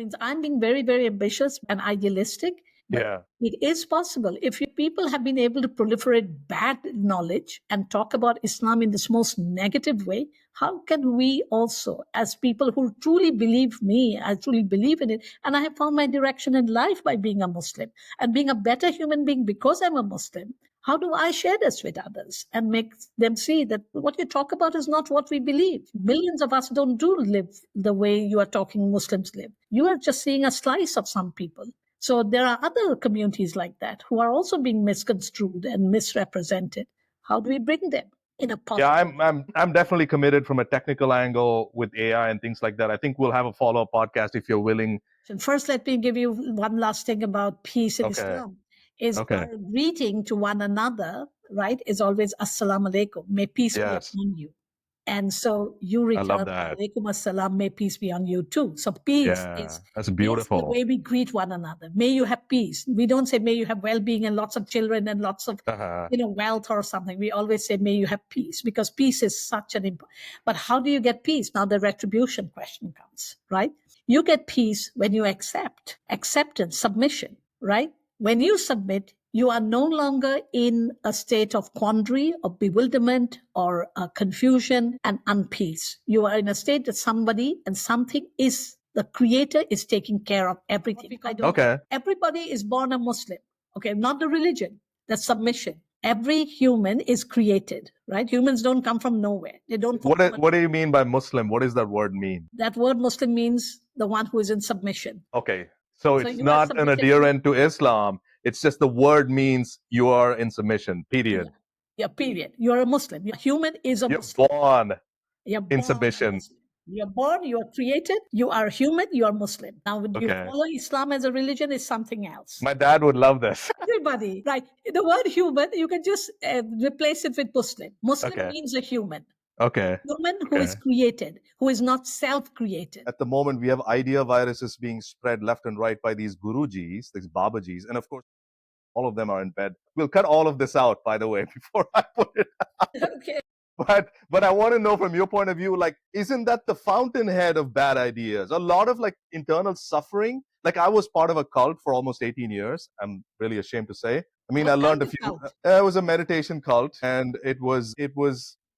means I'm being very, very ambitious and idealistic. But it is possible. If people have been able to proliferate bad knowledge and talk about Islam in this most negative way, how can we also, as people who truly believe me, I truly believe in it, and I have found my direction in life by being a Muslim and being a better human being because I'm a Muslim, how do I share this with others and make them see that what you talk about is not what we believe? Millions of us don't live the way you are talking Muslims live. You are just seeing a slice of some people. So there are other communities like that who are also being misconstrued and misrepresented. How do we bring them in a positive? Yeah, I'm definitely committed from a technical angle with AI and things like that. I think we'll have a follow-up podcast if you're willing. First, let me give you one last thing about peace in Islam. Our greeting to one another, right, is always Assalamu alaikum. May peace be upon you. And so you return, alaikum assalam, may peace be on you too. So peace is that's beautiful. The way we greet one another. May you have peace. We don't say may you have well-being and lots of children and lots of wealth or something. We always say may you have peace, because peace is such an important. But how do you get peace? Now the retribution question comes, right? You get peace when you acceptance, submission, right? When you submit, you are no longer in a state of quandary or bewilderment or confusion and unpeace. You are in a state that somebody and something is, the creator is taking care of everything. Everybody is born a Muslim. Okay, not the religion, the submission. Every human is created, right? Humans don't come from nowhere. They don't. What do you mean by Muslim? What does that word mean? That word Muslim means the one who is in submission. Okay. So it's not an adherent to Islam. It's just the word means you are in submission, period. Yeah, period. You're a Muslim. Your human is a Muslim. You're born in submission. You're born, you're created, you are human, you're Muslim. Now, when you follow Islam as a religion, is something else. My dad would love this. Everybody, right? The word human, you can just replace it with Muslim. Muslim means a human. Human who is created, who is not self-created. At the moment, we have idea viruses being spread left and right by these gurujis, these babajis, and of course, all of them are in bed. We'll cut all of this out, by the way, before I put it out. But I want to know from your point of view, like, isn't that the fountainhead of bad ideas? A lot of like internal suffering. Like I was part of a cult for almost 18 years. I'm really ashamed to say. I mean, I learned a few. It was a meditation cult, and it was.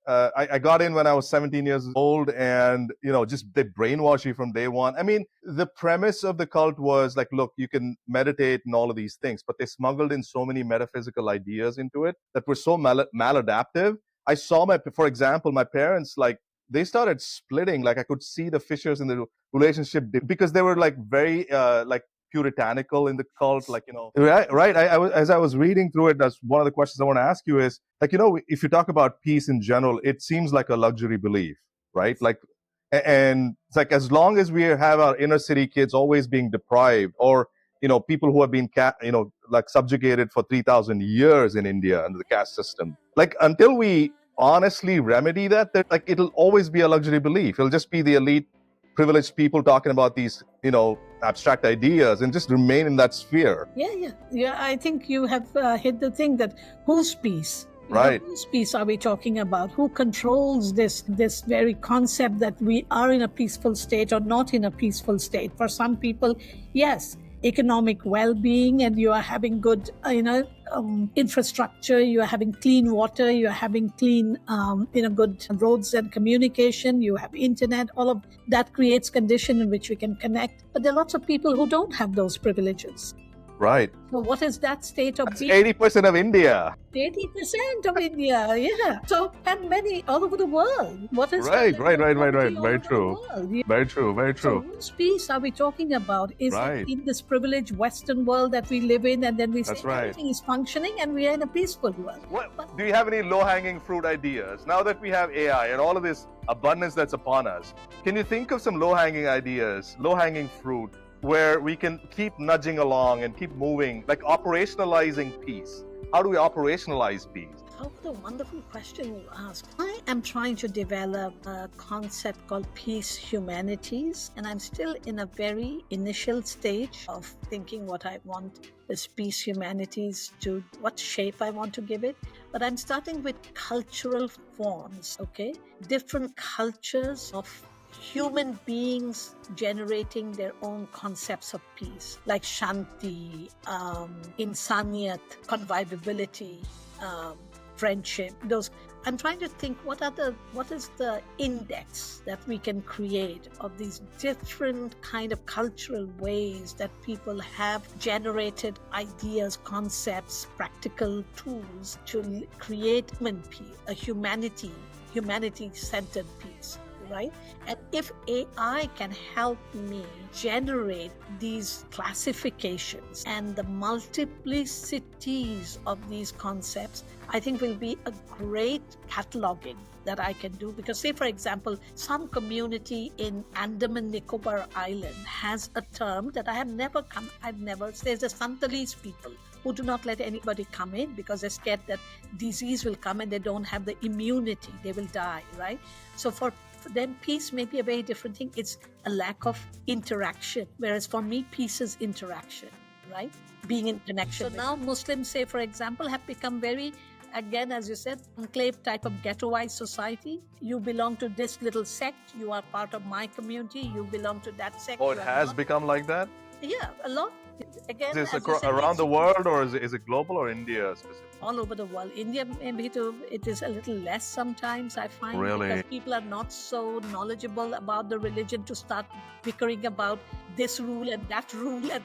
I got in when I was 17 years old, and just they brainwash you from day one. I mean, the premise of the cult was like, look, you can meditate and all of these things, but they smuggled in so many metaphysical ideas into it that were so maladaptive. I saw for example, my parents, like, they started splitting. Like I could see the fissures in the relationship because they were like very like puritanical in the cult, like, right. As I was reading through it, that's one of the questions I want to ask you is, like, if you talk about peace in general, it seems like a luxury belief, right? Like, and it's like, as long as we have our inner city kids always being deprived, or, people who have been, like subjugated for 3,000 years in India under the caste system, like, until we honestly remedy that, like, it'll always be a luxury belief. It'll just be the elite privileged people talking about these, abstract ideas, and just remain in that sphere. Yeah. I think you have hit the thing that whose peace? Right. Whose peace are we talking about? Who controls this very concept that we are in a peaceful state or not in a peaceful state? For some people, yes, economic well-being, and you are having good, infrastructure, you are having clean water, you are having clean, good roads and communication, you have internet, all of that creates condition in which we can connect. But there are lots of people who don't have those privileges. Right. So what is that state of being? 80% of India. 80% of India, yeah. So, and many all over the world. What is right. Very true. Very true. So whose peace are we talking about? Is it in this privileged Western world that we live in, and then we say everything is functioning and we are in a peaceful world? Do you have any low-hanging fruit ideas? Now that we have AI and all of this abundance that's upon us, can you think of some low-hanging ideas, low-hanging fruit, where we can keep nudging along and keep moving, like operationalizing peace? How do we operationalize peace? Oh, what a wonderful question you ask. I am trying to develop a concept called peace humanities, and I'm still in a very initial stage of thinking what I want this peace humanities to, what shape I want to give it. But I'm starting with cultural forms, okay? Different cultures of human beings generating their own concepts of peace, like shanti, insaniyat, conviviality, friendship. Those, I'm trying to think what is the index that we can create of these different kind of cultural ways that people have generated ideas, concepts, practical tools to create human peace, a humanity-centered peace. Right? And if AI can help me generate these classifications and the multiplicities of these concepts, I think will be a great cataloging that I can do. Because say, for example, some community in Andaman Nicobar Island has a term that there's the Santalese people who do not let anybody come in because they're scared that disease will come and they don't have the immunity, they will die, right? So for them, peace may be a very different thing. It's a lack of interaction, whereas for me, peace is interaction, right? Being in connection. So now Muslims, say, for example, have become very, again, as you said, enclave type of ghettoized society. You belong to this little sect, you are part of my community, you belong to that sect. Oh, it has become like that? Yeah, a lot. Again, is this around the world, or is it global, or India specific? All over the world. India, maybe it is a little less sometimes, I find. Really? Because people are not so knowledgeable about the religion to start bickering about this rule and that rule and,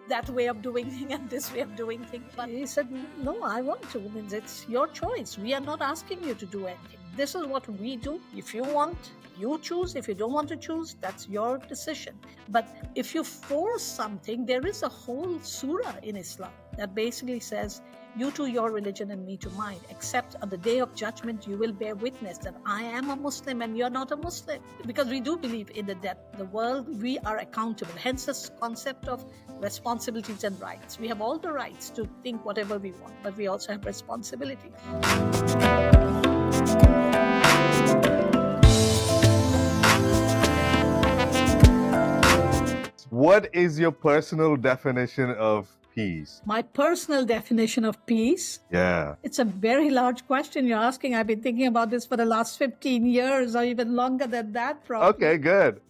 that way of doing things and this way of doing things. But he said, no, I want to. Means it's your choice. We are not asking you to do anything. This is what we do. If you want, you choose. If you don't want to choose, that's your decision. But if you force something, there is a whole surah in Islam that basically says, you to your religion and me to mine, except on the day of judgment, you will bear witness that I am a Muslim and you're not a Muslim. Because we do believe in the world, we are accountable. Hence this concept of responsibilities and rights. We have all the rights to think whatever we want, but we also have responsibilities. What is your personal definition of peace? My personal definition of peace? Yeah. It's a very large question you're asking. I've been thinking about this for the last 15 years or even longer than that, probably. Okay, good.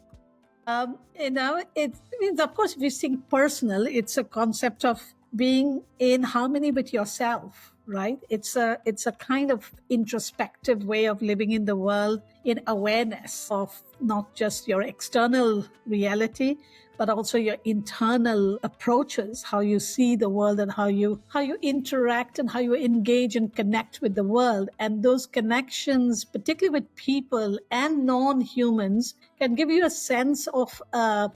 It means, of course, if you think personal, it's a concept of being in harmony with yourself, right? It's a kind of introspective way of living in the world, in awareness of not just your external reality, but also your internal approaches, how you see the world and how you interact and how you engage and connect with the world. And those connections, particularly with people and non-humans, can give you a sense of a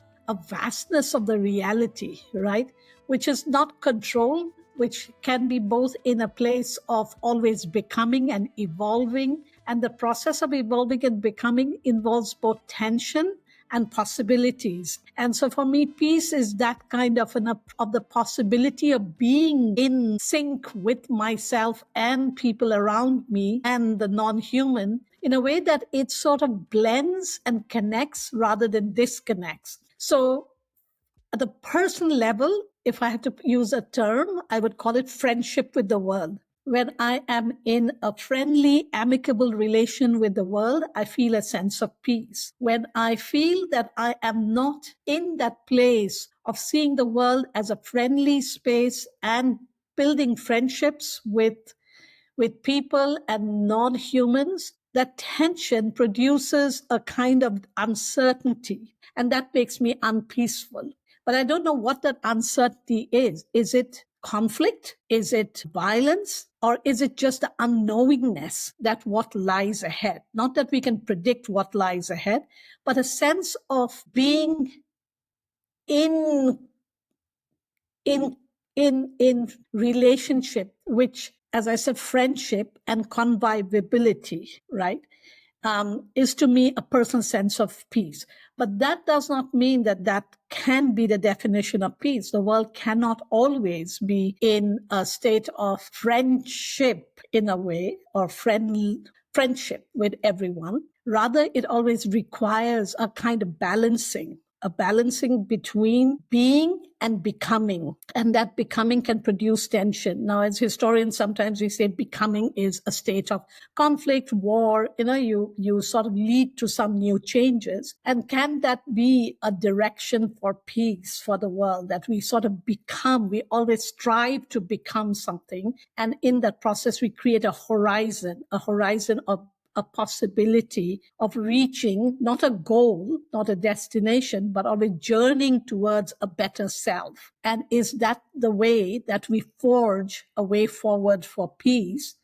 vastness of the reality, right? Which is not controlled, which can be both in a place of always becoming and evolving. And the process of evolving and becoming involves both tension and possibilities. And so for me, peace is that kind of the possibility of being in sync with myself and people around me and the non-human in a way that it sort of blends and connects rather than disconnects. So at the personal level, if I had to use a term, I would call it friendship with the world. When I am in a friendly, amicable relation with the world, I feel a sense of peace. When I feel that I am not in that place of seeing the world as a friendly space and building friendships with people and non-humans, that tension produces a kind of uncertainty, and that makes me unpeaceful. But I don't know what that uncertainty is. Is it conflict? Is it violence? Or is it just the unknowingness that what lies ahead? Not that we can predict what lies ahead, but a sense of being in relationship, which, as I said, friendship and conviviality, right, is to me a personal sense of peace. But that does not mean that can be the definition of peace. The world cannot always be in a state of friendship in a way, or friendship with everyone. Rather, it always requires a kind of balancing a balancing between being and becoming. And that becoming can produce tension. Now, as historians, sometimes we say becoming is a state of conflict, war, you sort of lead to some new changes. And can that be a direction for peace for the world, that we sort of become, we always strive to become something. And in that process, we create a horizon of a possibility of reaching not a goal, not a destination, but of a journeying towards a better self. And is that the way that we forge a way forward for peace?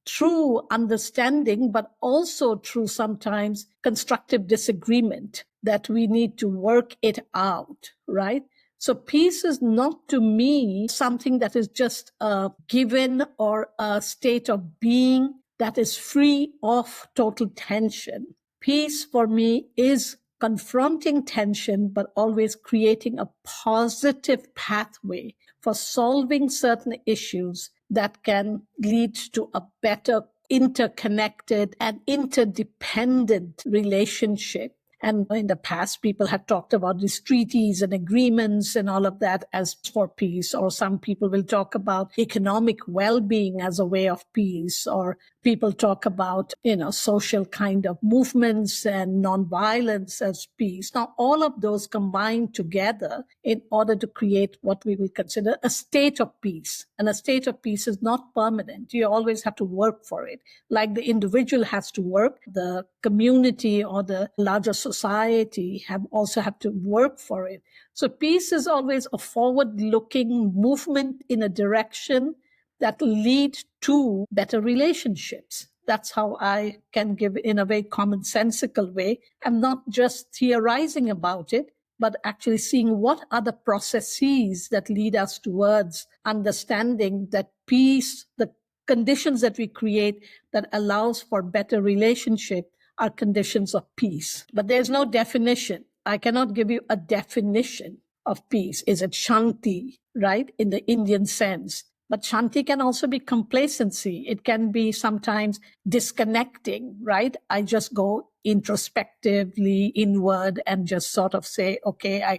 Through understanding, but also through sometimes constructive disagreement, that we need to work it out, right? So peace is not, to me, something that is just a given or a state of being that is free of total tension. Peace for me is confronting tension, but always creating a positive pathway for solving certain issues that can lead to a better interconnected and interdependent relationship. And in the past, people have talked about these treaties and agreements and all of that as for peace, or some people will talk about economic well-being as a way of peace, or people talk about, social kind of movements and nonviolence as peace. Now, all of those combine together in order to create what we will consider a state of peace. And a state of peace is not permanent. You always have to work for it. Like the individual has to work, the community or the larger society also have to work for it. So peace is always a forward-looking movement in a direction that lead to better relationships. That's how I can give, in a very commonsensical way. I'm not just theorizing about it, but actually seeing what are the processes that lead us towards understanding that peace, the conditions that we create that allows for better relationship, are conditions of peace. But there's no definition. I cannot give you a definition of peace. Is it Shanti, right, in the Indian sense? But Shanti can also be complacency. It can be sometimes disconnecting, right? I just go introspectively inward and just sort of say, okay, I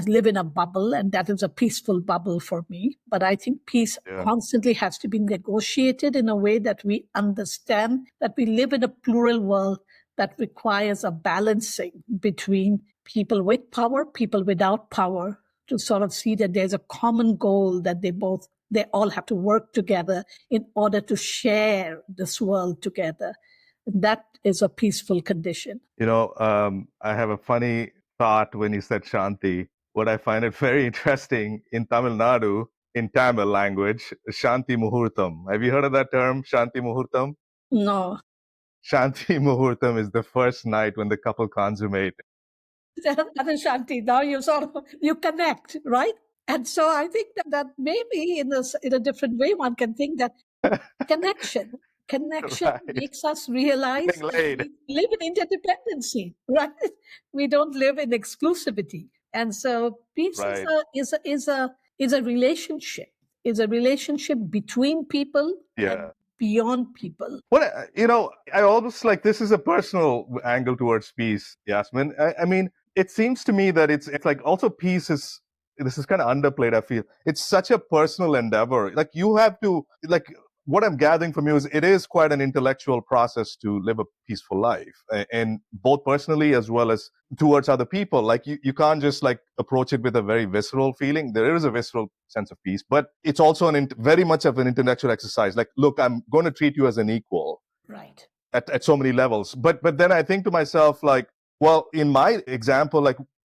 live in a bubble, and that is a peaceful bubble for me. But I think peace constantly has to be negotiated in a way that we understand that we live in a plural world that requires a balancing between people with power, people without power, to sort of see that there's a common goal that they all have to work together in order to share this world together. And that is a peaceful condition. I have a funny thought when you said Shanti. What I find it very interesting, in Tamil Nadu, in Tamil language, Shanti Muhurtam. Have you heard of that term, Shanti Muhurtam? No. Shanti Muhurtam is the first night when the couple consummate. That is Shanti. Now you connect, right? And so I think that maybe in a different way, one can think that connection right. Makes us realize that we live in interdependency, right? We don't live in exclusivity. And so peace is a relationship, between people and beyond people. Well, I almost this is a personal angle towards peace, Yasmin. I mean, it seems to me that it's like also peace is, this is kind of underplayed, I feel. It's such a personal endeavor. Like you have to, what I'm gathering from you is it is quite an intellectual process to live a peaceful life, and both personally as well as towards other people. Like you can't just approach it with a very visceral feeling. There is a visceral sense of peace, but it's also very much of an intellectual exercise. Like, look, I'm going to treat you as an equal. Right. At so many levels. But then I think to myself, well, in my example,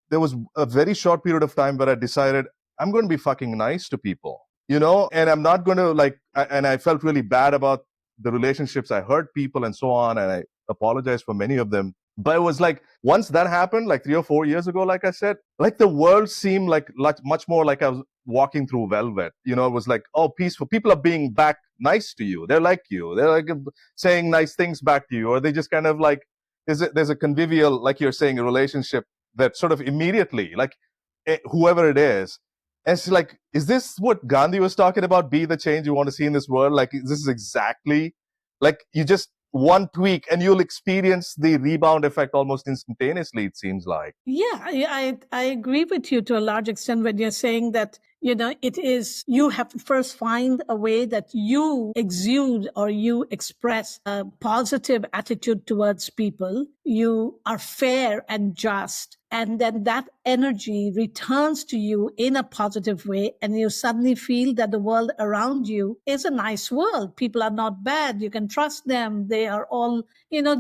there was a very short period of time where I decided I'm going to be fucking nice to people, and I'm not going to and I felt really bad about the relationships. I hurt people and so on, and I apologized for many of them. But it was once that happened, 3 or 4 years ago, like I said, the world seemed much more like I was walking through velvet. It was peaceful. People are being back nice to you. They're like you. They're saying nice things back to you, or they just kind of there's a convivial, like you're saying, a relationship that sort of immediately, whoever it is, and it's is this what Gandhi was talking about? Be the change you want to see in this world. This is exactly you just one tweak and you'll experience the rebound effect almost instantaneously, it seems like. Yeah, I agree with you to a large extent when you're saying that, it is, you have to first find a way that you exude or you express a positive attitude towards people. You are fair and just. And then that energy returns to you in a positive way. And you suddenly feel that the world around you is a nice world. People are not bad. You can trust them. They are all,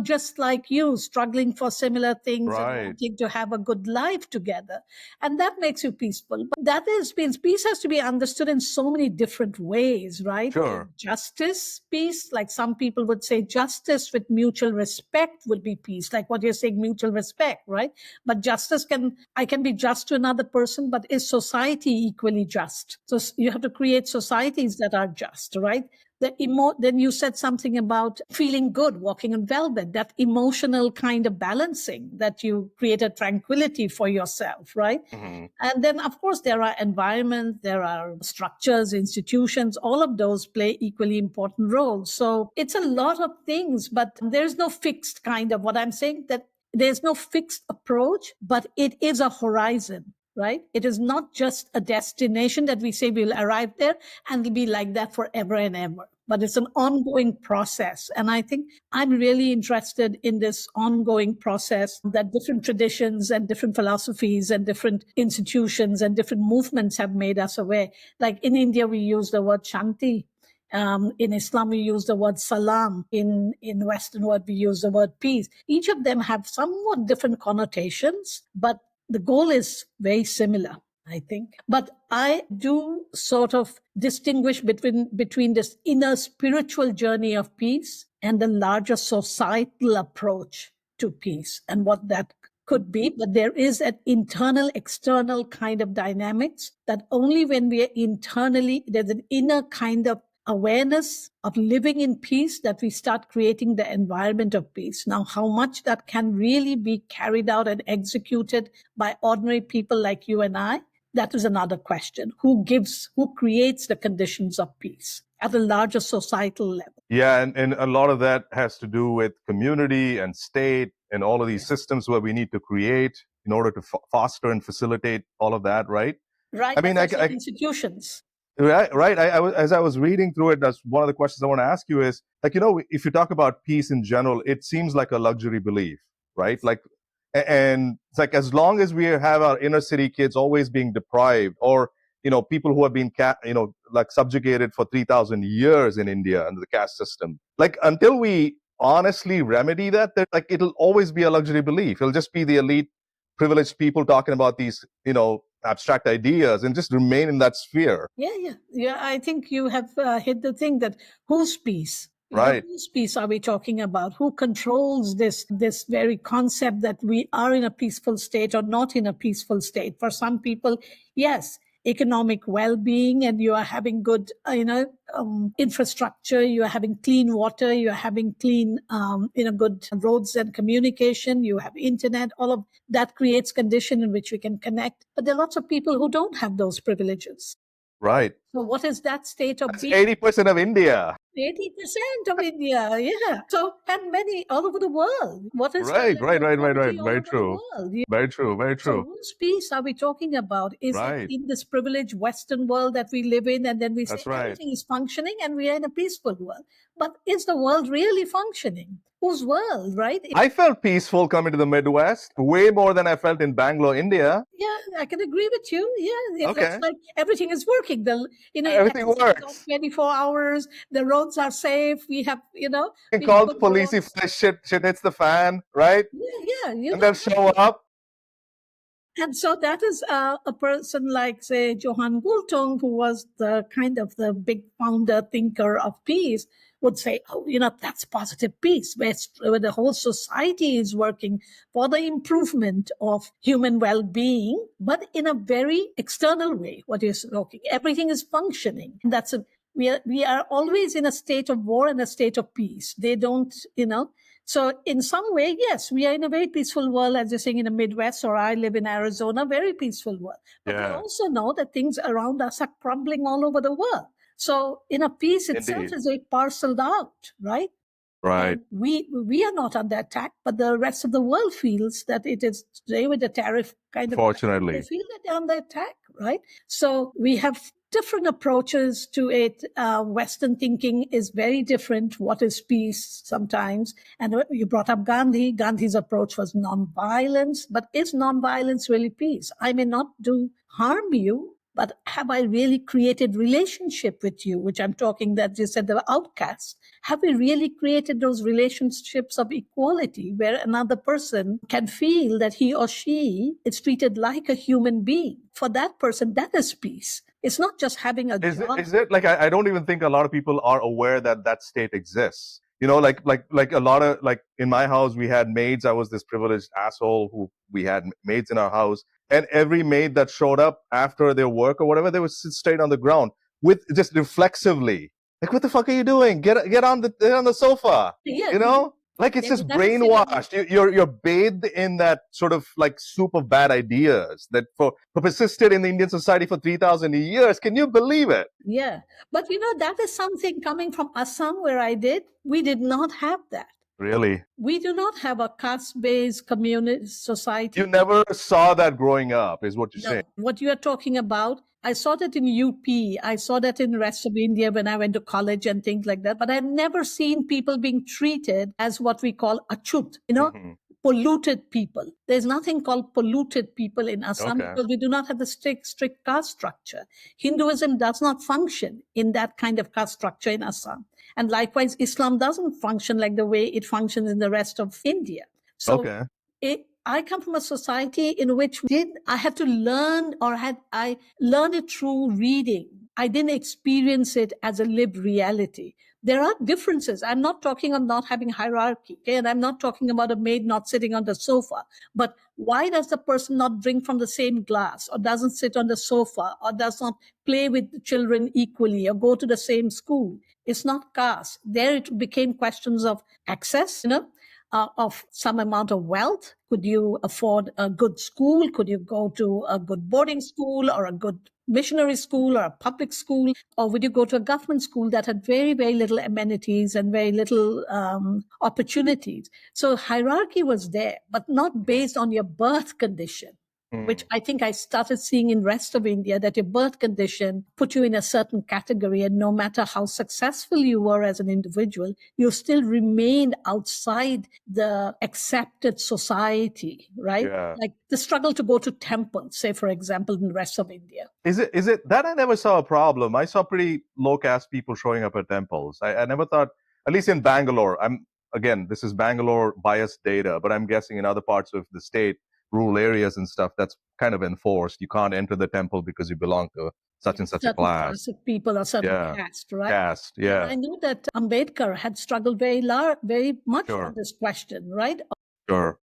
just like you, struggling for similar things and wanting to have a good life together. And that makes you peaceful. But that means peace has to be understood in so many different ways, right? Sure. Justice, peace, like some people would say justice with mutual respect would be peace, like what you're saying, mutual respect, right? But justice I can be just to another person, but is society equally just? So you have to create societies that are just, right? Then you said something about feeling good, walking on velvet, that emotional kind of balancing, that you create a tranquility for yourself, right? Mm-hmm. And then, of course, there are environments, there are structures, institutions, all of those play equally important roles. So it's a lot of things, but there's no fixed kind of, what I'm saying, that there's no fixed approach, but it is a horizon. Right? It is not just a destination that we say we'll arrive there and it'll be like that forever and ever. But it's an ongoing process. And I think I'm really interested in this ongoing process that different traditions and different philosophies and different institutions and different movements have made us aware. Like in India, we use the word Shanti. In Islam, we use the word salam. In Western world, we use the word peace. Each of them have somewhat different connotations, but the goal is very similar, I think. But I do sort of distinguish between this inner spiritual journey of peace and the larger societal approach to peace and what that could be. But there is an internal, external kind of dynamics that only when we are internally, there's an inner kind of awareness of living in peace that we start creating the environment of peace. Now, how much that can really be carried out and executed by ordinary people like you and I, that is another question. Who creates the conditions of peace at a larger societal level? Yeah, and a lot of that has to do with community and state and all of these systems where we need to create in order to foster and facilitate all of that, right? Right. I mean, institutions. Right. As I was reading through it, that's one of the questions I want to ask you is, like, if you talk about peace in general, it seems like a luxury belief, right? Like, and it's like, as long as we have our inner city kids always being deprived, or, people who have been, like subjugated for 3,000 years in India under the caste system, like, until we honestly remedy that, like, it'll always be a luxury belief. It'll just be the elite privileged people talking about these, abstract ideas and just remain in that sphere. Yeah. I think you have hit the thing that whose peace? Right. Whose peace are we talking about? Who controls this very concept that we are in a peaceful state or not in a peaceful state? For some people, yes, economic well-being, and you are having good, infrastructure, you are having clean water, you are having clean, good roads and communication, you have internet, all of that creates condition in which we can connect. But there are lots of people who don't have those privileges. Right. So what is that state of being? 80% of India. 80% of India, yeah. So, and many all over the world. What is right? Very true. Very true. So, whose peace are we talking about? Is it in this privileged Western world that we live in, and then we say everything is functioning and we are in a peaceful world? But is the world really functioning? Whose world, right? I felt peaceful coming to the Midwest, way more than I felt in Bangalore, India. Yeah, I can agree with you. Yeah, it looks like everything is working. Everything works. 24 hours. The roads are safe. We have, You can call the police if the shit hits the fan, right? Yeah. And they'll show up. And so that is a person like, say, Johan Gultung, who was the kind of the big founder, thinker of peace, would say, that's positive peace, where the whole society is working for the improvement of human well-being, but in a very external way. What is talking? Everything is functioning. We are always in a state of war and a state of peace. They don't, So in some way, yes, we are in a very peaceful world, as you're saying, in the Midwest, or I live in Arizona, very peaceful world. But we also know that things around us are crumbling all over the world. So in a peace itself is very parceled out, right? Right. And we are not under attack, but the rest of the world feels that it is today with the tariff kind of. Fortunately, they feel that they're under attack, right? So we have different approaches to it. Western thinking is very different. What is peace sometimes? And you brought up Gandhi. Gandhi's approach was nonviolence, but is nonviolence really peace? I may not do harm you, but have I really created relationship with you, which I'm talking that you said the outcasts? Have we really created those relationships of equality where another person can feel that he or she is treated like a human being? For that person, that is peace. It's not just having a job. Is it like, I don't even think a lot of people are aware that that state exists. You know, like a lot of, like in my house, we had maids. I was this privileged asshole who we had maids in our house. And every maid that showed up after their work or whatever, they would sit straight on the ground with just reflexively. Like, what the fuck are you doing? Get on the sofa. Yeah. You know? Like, it's just brainwashed. You're bathed in that sort of like soup of bad ideas that for persisted in the Indian society for 3,000 years. Can you believe it? Yeah. But that is something coming from Assam where I did. We did not have that. Really? We do not have a caste-based community society. You never saw that growing up, is what you're saying. What you are talking about, I saw that in UP. I saw that in the rest of India when I went to college and things like that. But I've never seen people being treated as what we call achut, polluted people. There's nothing called polluted people in Assam because we do not have the strict caste structure. Hinduism does not function in that kind of caste structure in Assam. And likewise, Islam doesn't function like the way it functions in the rest of India. So I come from a society in which I had to learn, or I learned it through reading. I didn't experience it as a lived reality. There are differences. I'm not talking of not having hierarchy, and I'm not talking about a maid not sitting on the sofa. But why does the person not drink from the same glass, or doesn't sit on the sofa, or does not play with the children equally, or go to the same school? It's not caste. There it became questions of access, of some amount of wealth. Could you afford a good school? Could you go to a good boarding school or a good missionary school or a public school? Or would you go to a government school that had very, very little amenities and very little opportunities? So hierarchy was there, but not based on your birth condition. Which I think I started seeing in rest of India, that your birth condition put you in a certain category, and no matter how successful you were as an individual, you still remained outside the accepted society, right? Yeah. Like the struggle to go to temples, say, for example, in the rest of India. Is it that I never saw a problem? I saw pretty low caste people showing up at temples. I never thought, at least in Bangalore, again, this is Bangalore biased data, but I'm guessing in other parts of the state, rural areas and stuff, that's kind of enforced. You can't enter the temple because you belong to such and such a class of people or certain caste, right? Caste, yeah. And I know that Ambedkar had struggled very much on this question, right? Sure.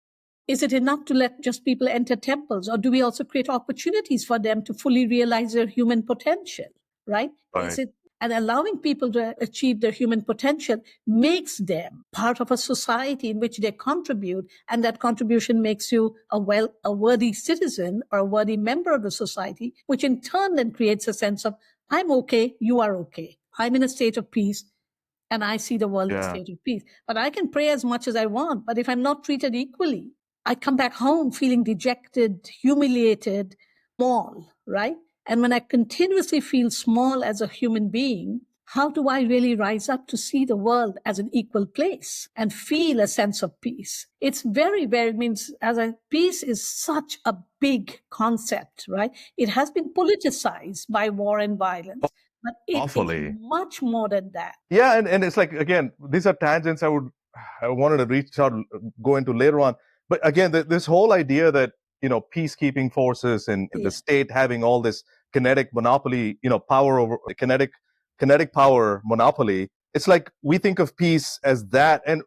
Is it enough to let just people enter temples, or do we also create opportunities for them to fully realize their human potential, right? Is it? And allowing people to achieve their human potential makes them part of a society in which they contribute, and that contribution makes you a worthy citizen or a worthy member of the society, which in turn then creates a sense of, I'm okay, you are okay. I'm in a state of peace, and I see the world in a state of peace. But I can pray as much as I want, but if I'm not treated equally, I come back home feeling dejected, humiliated, small, right? And when I continuously feel small as a human being, how do I really rise up to see the world as an equal place and feel a sense of peace? It's very, very, peace is such a big concept, right? It has been politicized by war and violence. But it's much more than that. Yeah, and it's like, again, these are tangents I wanted to go into later on. But again, this whole idea that, peacekeeping forces and the state having all this kinetic monopoly, power over kinetic power monopoly. It's like we think of peace as that. And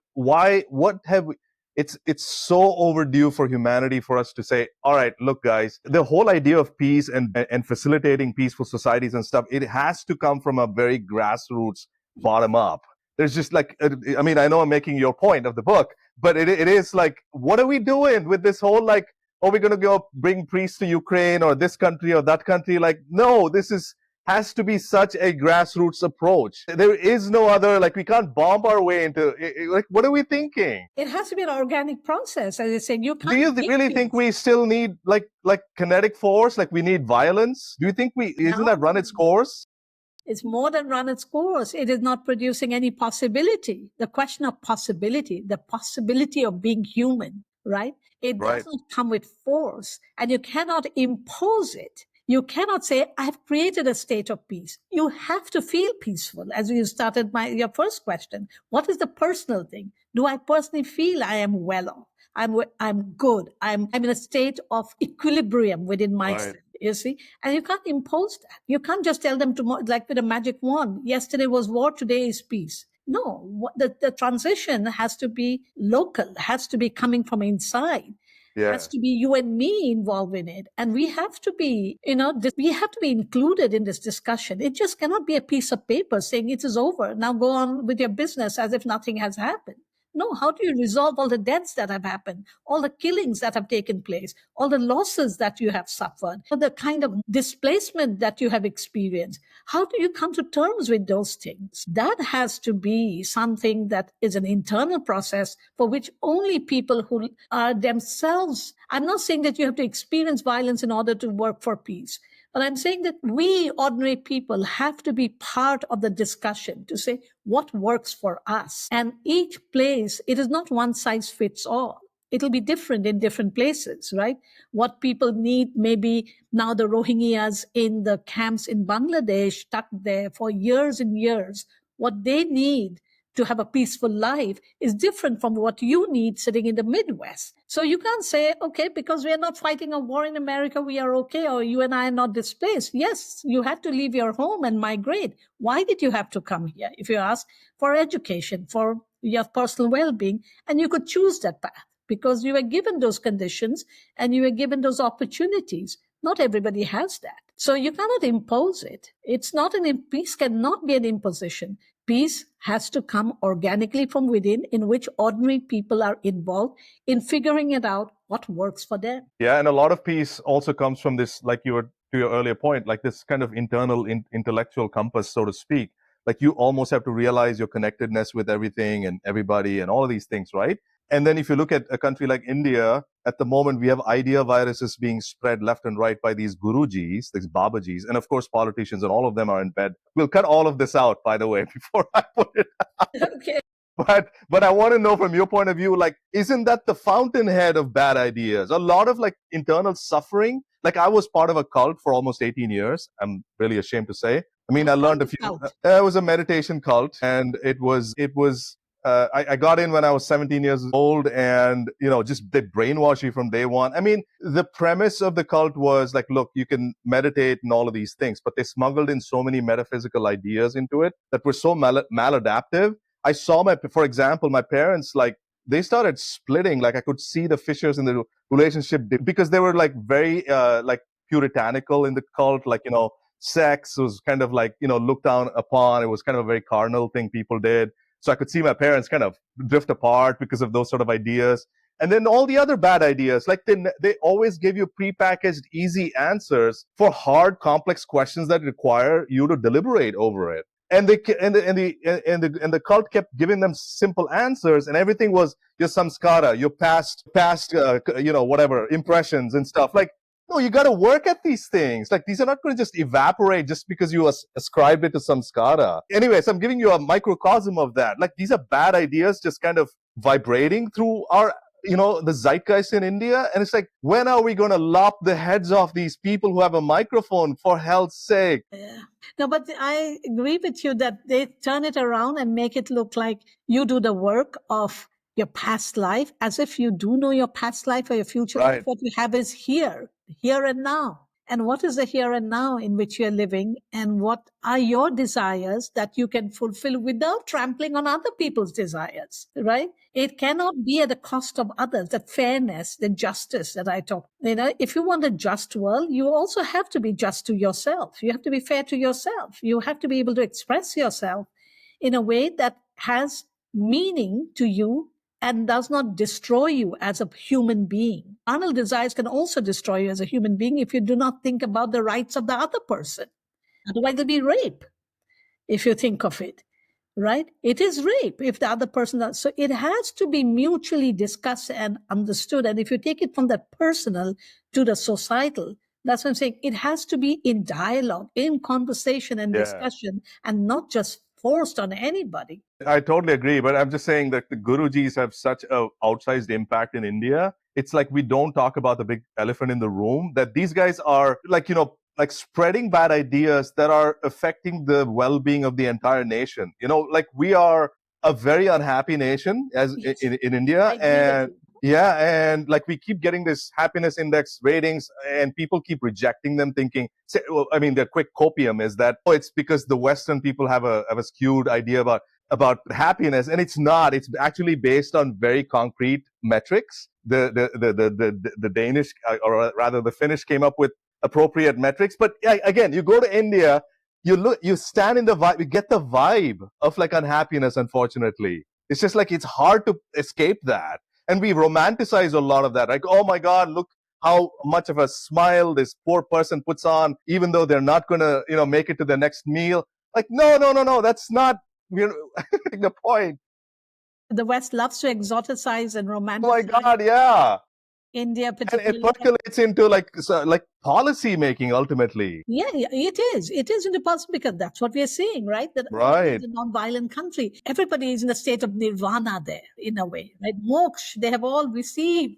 it's so overdue for humanity for us to say, all right, look, guys, the whole idea of peace and facilitating peaceful societies and stuff, it has to come from a very grassroots, bottom up. There's just like, I know I'm making your point of the book, but it is like, what are we doing with this whole, like, are we going to go bring priests to Ukraine or this country or that country? Like, no, this is has to be such a grassroots approach. There is no other, like, we can't bomb our way into, like, what are we thinking? It has to be an organic process. As I said, you can't. Do you really think we still need like kinetic force? Like we need violence? Do you think isn't that run its course? It's more than run its course. It is not producing any possibility. The question of possibility, the possibility of being human, right? It doesn't come with force, and you cannot impose it. You cannot say, I've created a state of peace. You have to feel peaceful. As you started your first question, what is the personal thing? Do I personally feel I am well off? I'm good. I'm in a state of equilibrium within myself. You see, and you can't impose that. You can't just tell them tomorrow, like with a magic wand. Yesterday was war, today is peace. No, the transition has to be local, has to be coming from inside. Yeah. Has to be you and me involved in it. And we have to be, we have to be included in this discussion. It just cannot be a piece of paper saying it is over. Now go on with your business as if nothing has happened. No, how do you resolve all the deaths that have happened, all the killings that have taken place, all the losses that you have suffered, the kind of displacement that you have experienced? How do you come to terms with those things? That has to be something that is an internal process for which only people who are themselves, I'm not saying that you have to experience violence in order to work for peace. But I'm saying that we ordinary people have to be part of the discussion to say what works for us. And each place, it is not one size fits all. It'll be different in different places, right? What people need, maybe now the Rohingyas in the camps in Bangladesh, stuck there for years and years, what they need to have a peaceful life is different from what you need sitting in the Midwest. So you can't say, okay, because we are not fighting a war in America, we are okay, or you and I are not displaced. Yes, you had to leave your home and migrate. Why did you have to come here? If you ask, for education, for your personal well-being, and you could choose that path because you were given those conditions and you were given those opportunities. Not everybody has that. So you cannot impose it. It's not peace cannot be an imposition. Peace has to come organically from within, in which ordinary people are involved in figuring it out what works for them. Yeah, and a lot of peace also comes from this, like you were to your earlier point, like this kind of internal intellectual compass, so to speak. Like you almost have to realize your connectedness with everything and everybody and all of these things, right? And then if you look at a country like India, at the moment, we have idea viruses being spread left and right by these gurujis, these babajis, and of course, politicians, and all of them are in bed. We'll cut all of this out, by the way, before I put it out. Okay. But I want to know from your point of view, like, isn't that the fountainhead of bad ideas? A lot of like internal suffering. Like I was part of a cult for almost 18 years. I'm really ashamed to say. I mean, I learned a few. It was a meditation cult, and it was. I got in when I was 17 years old, and just they brainwash you from day one. I mean, the premise of the cult was like, look, you can meditate and all of these things, but they smuggled in so many metaphysical ideas into it that were so maladaptive. I saw for example, my parents, like, they started splitting. Like I could see the fissures in the relationship because they were like very like puritanical in the cult. Like, sex was kind of like, looked down upon. It was kind of a very carnal thing people did. So I could see my parents kind of drift apart because of those sort of ideas. And then all the other bad ideas, like they always give you prepackaged easy answers for hard, complex questions that require you to deliberate over it. And the cult kept giving them simple answers, and everything was your samskara, your past whatever impressions and stuff. Like, no, you got to work at these things. Like, these are not going to just evaporate just because you ascribed it to samskara. Anyways, I'm giving you a microcosm of that. Like, these are bad ideas just kind of vibrating through our, the zeitgeist in India. And it's like, when are we going to lop the heads off these people who have a microphone, for hell's sake? Yeah. No, but I agree with you that they turn it around and make it look like you do the work of your past life, as if you do know your past life or your future life. What you have is here and now. And what is the here and now in which you're living? And what are your desires that you can fulfill without trampling on other people's desires, right? It cannot be at the cost of others, the fairness, the justice that I talk. If you want a just world, you also have to be just to yourself. You have to be fair to yourself. You have to be able to express yourself in a way that has meaning to you and does not destroy you as a human being. Carnal desires can also destroy you as a human being if you do not think about the rights of the other person. Otherwise, there'll be rape, if you think of it, right? It is rape if the other person does. So it has to be mutually discussed and understood. And if you take it from the personal to the societal, that's what I'm saying. It has to be in dialogue, in conversation and discussion, and not just forced on anybody. I totally agree, but I'm just saying that the Gurujis have such an outsized impact in India. It's like we don't talk about the big elephant in the room, that these guys are like, like spreading bad ideas that are affecting the well-being of the entire nation. Like we are a very unhappy nation in India, and and like we keep getting this happiness index ratings, and people keep rejecting them, thinking, the quick copium is that it's because the Western people have a skewed idea about happiness, and it's not. It's actually based on very concrete metrics. The Danish, or rather the Finnish, came up with appropriate metrics. But again, you go to India, you stand in the vibe, you get the vibe of like unhappiness. Unfortunately, it's just like it's hard to escape that, and we romanticize a lot of that. Like, oh my God, look how much of a smile this poor person puts on, even though they're not going to make it to the next meal. Like, no, that's not the point. The West loves to exoticize and romanticize. Oh my God, yeah. India, particularly. And it percolates into like policy making ultimately. Yeah, it is. It is into policy because that's what we are seeing, right? That it's a non-violent country. Everybody is in a state of nirvana there, in a way, right? Moksha, they have all received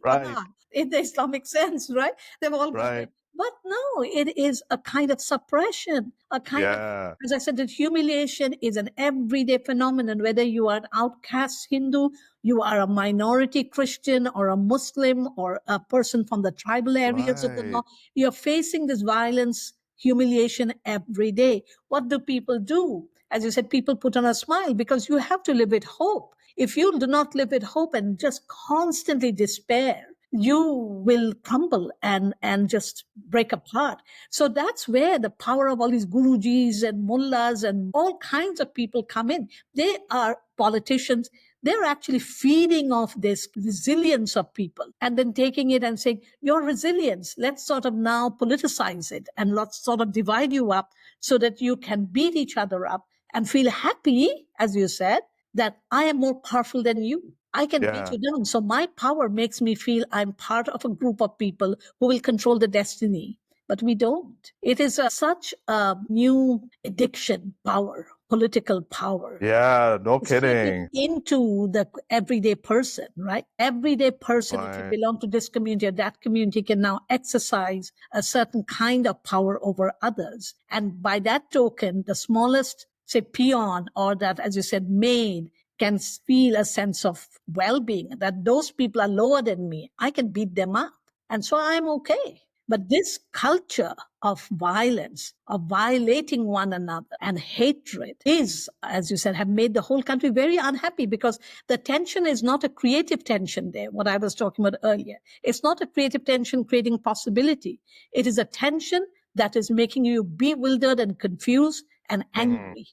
in the Islamic sense, right? They've all got it. But no, it is a kind of suppression, a kind of, as I said, the humiliation is an everyday phenomenon, whether you are an outcast Hindu, you are a minority Christian or a Muslim or a person from the tribal areas of the north. You're facing this violence, humiliation every day. What do people do? As you said, people put on a smile because you have to live with hope. If you do not live with hope and just constantly despair, you will crumble and just break apart. So that's where the power of all these gurujis and mullahs and all kinds of people come in. They are politicians. They're actually feeding off this resilience of people and then taking it and saying, your resilience, let's sort of now politicize it and let's sort of divide you up so that you can beat each other up and feel happy, as you said, that I am more powerful than you. I can beat you down. So my power makes me feel I'm part of a group of people who will control the destiny. But we don't. It is such a new addiction, power, political power. Yeah, no kidding. Into the everyday person, right? Everyday person, if you belong to this community or that community, can now exercise a certain kind of power over others. And by that token, the smallest, say, peon or that, as you said, maid, can feel a sense of well-being, that those people are lower than me. I can beat them up. And so I'm okay. But this culture of violence, of violating one another and hatred is, as you said, have made the whole country very unhappy because the tension is not a creative tension there, what I was talking about earlier. It's not a creative tension creating possibility. It is a tension that is making you bewildered and confused and angry,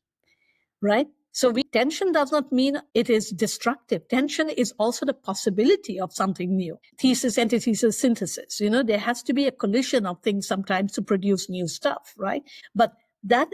right? So tension does not mean it is destructive. Tension is also the possibility of something new. Thesis, antithesis, synthesis. There has to be a collision of things sometimes to produce new stuff, right? But that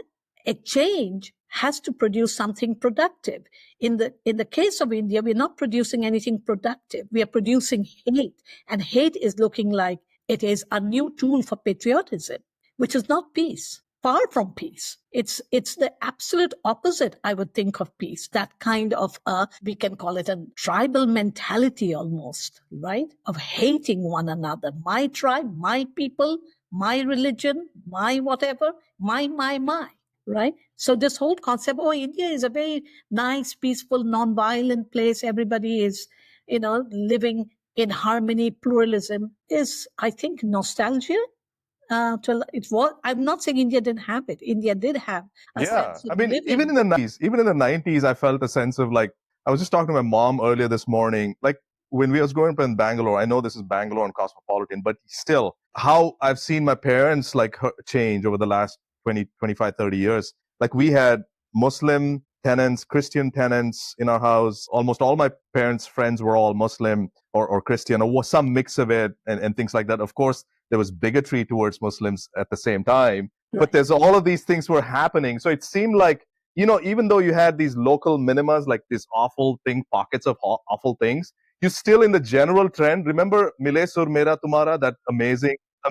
exchange has to produce something productive. In the case of India, we're not producing anything productive. We are producing hate. And hate is looking like it is a new tool for patriotism, which is not peace. Far from peace. It's the absolute opposite, I would think, of peace. That kind of, we can call it a tribal mentality almost, right? Of hating one another. My tribe, my people, my religion, my whatever, my, right? So this whole concept, India is a very nice, peaceful, non-violent place. Everybody is, living in harmony, pluralism is, I think, nostalgia. I'm not saying India didn't have it. India did have a sense of living. Even in the 90s, I felt a sense of like, I was just talking to my mom earlier this morning, like when we was growing up in Bangalore, I know this is Bangalore and cosmopolitan, but still how I've seen my parents like change over the last 20, 25, 30 years. Like we had Muslim tenants, Christian tenants in our house. Almost all my parents' friends were all Muslim or Christian or some mix of it and things like that. Of course, there was bigotry towards Muslims at the same time. but there's all of these things were happening. So it seemed like, even though you had these local minimas, like this awful thing, pockets of awful things, you still in the general trend. Remember Mile Sur Mera Tumhara, that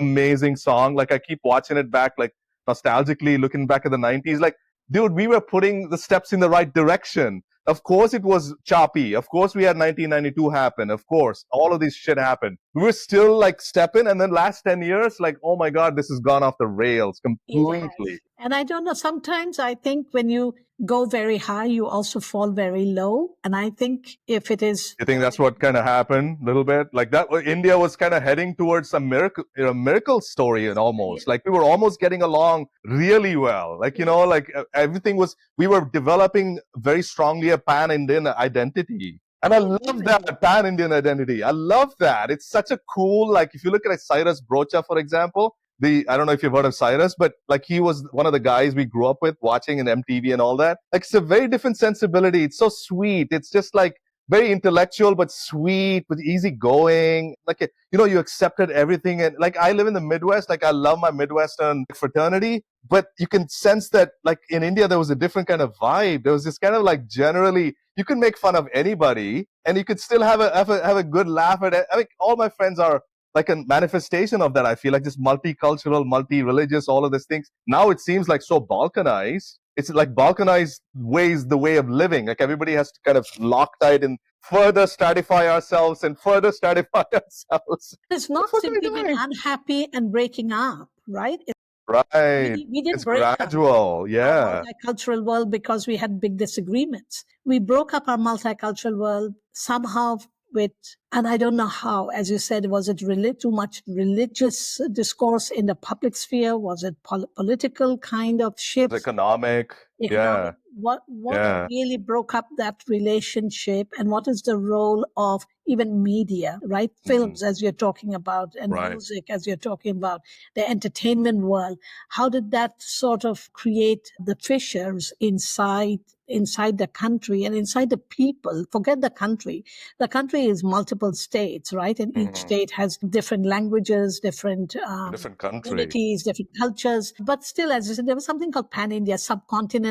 amazing song? Like I keep watching it back, like nostalgically looking back at the 90s. Like, dude, we were putting the steps in the right direction. Of course it was choppy. Of course we had 1992 happen. Of course, all of this shit happened. We were still like stepping, and then last 10 years, like, oh my God, this has gone off the rails completely. And I don't know, sometimes I think when you go very high, you also fall very low. And I think if it is... You think that's what kind of happened a little bit? Like that, India was kind of heading towards some miracle story, and almost like we were almost getting along really well. Like, like everything was, we were developing very strongly a pan-Indian identity. And I love that pan-Indian identity. I love that. It's such a cool, like if you look at Cyrus Brocha, for example, I don't know if you've heard of Cyrus, but like he was one of the guys we grew up with watching in MTV and all that. Like it's a very different sensibility. It's so sweet. It's just like very intellectual, but sweet, but easygoing. Like, you accepted everything. And like I live in the Midwest. Like I love my Midwestern fraternity, but you can sense that like in India, there was a different kind of vibe. There was this kind of like generally, you can make fun of anybody and you could still have a good laugh at it. I mean, all my friends are like a manifestation of that. I feel like just multicultural, multi-religious, all of these things. Now it seems like so balkanized. It's like balkanized ways, the way of living. Like everybody has to kind of Loctite and further stratify ourselves and further stratify ourselves. It's not simply being unhappy and breaking up, right? Right. We didn't it's break gradual. up Yeah. our multicultural world because we had big disagreements. We broke up our multicultural world somehow with, and I don't know how, as you said, was it too much religious discourse in the public sphere? Was it political kind of shift? Economic. Yeah. What really broke up that relationship, and what is the role of even media, right? Films, as you're talking about, and music, as you're talking about, the entertainment world. How did that sort of create the fissures inside the country and inside the people? Forget the country. The country is multiple states, right? And each state has different languages, different communities, different cultures. But still, as you said, there was something called Pan-India, subcontinental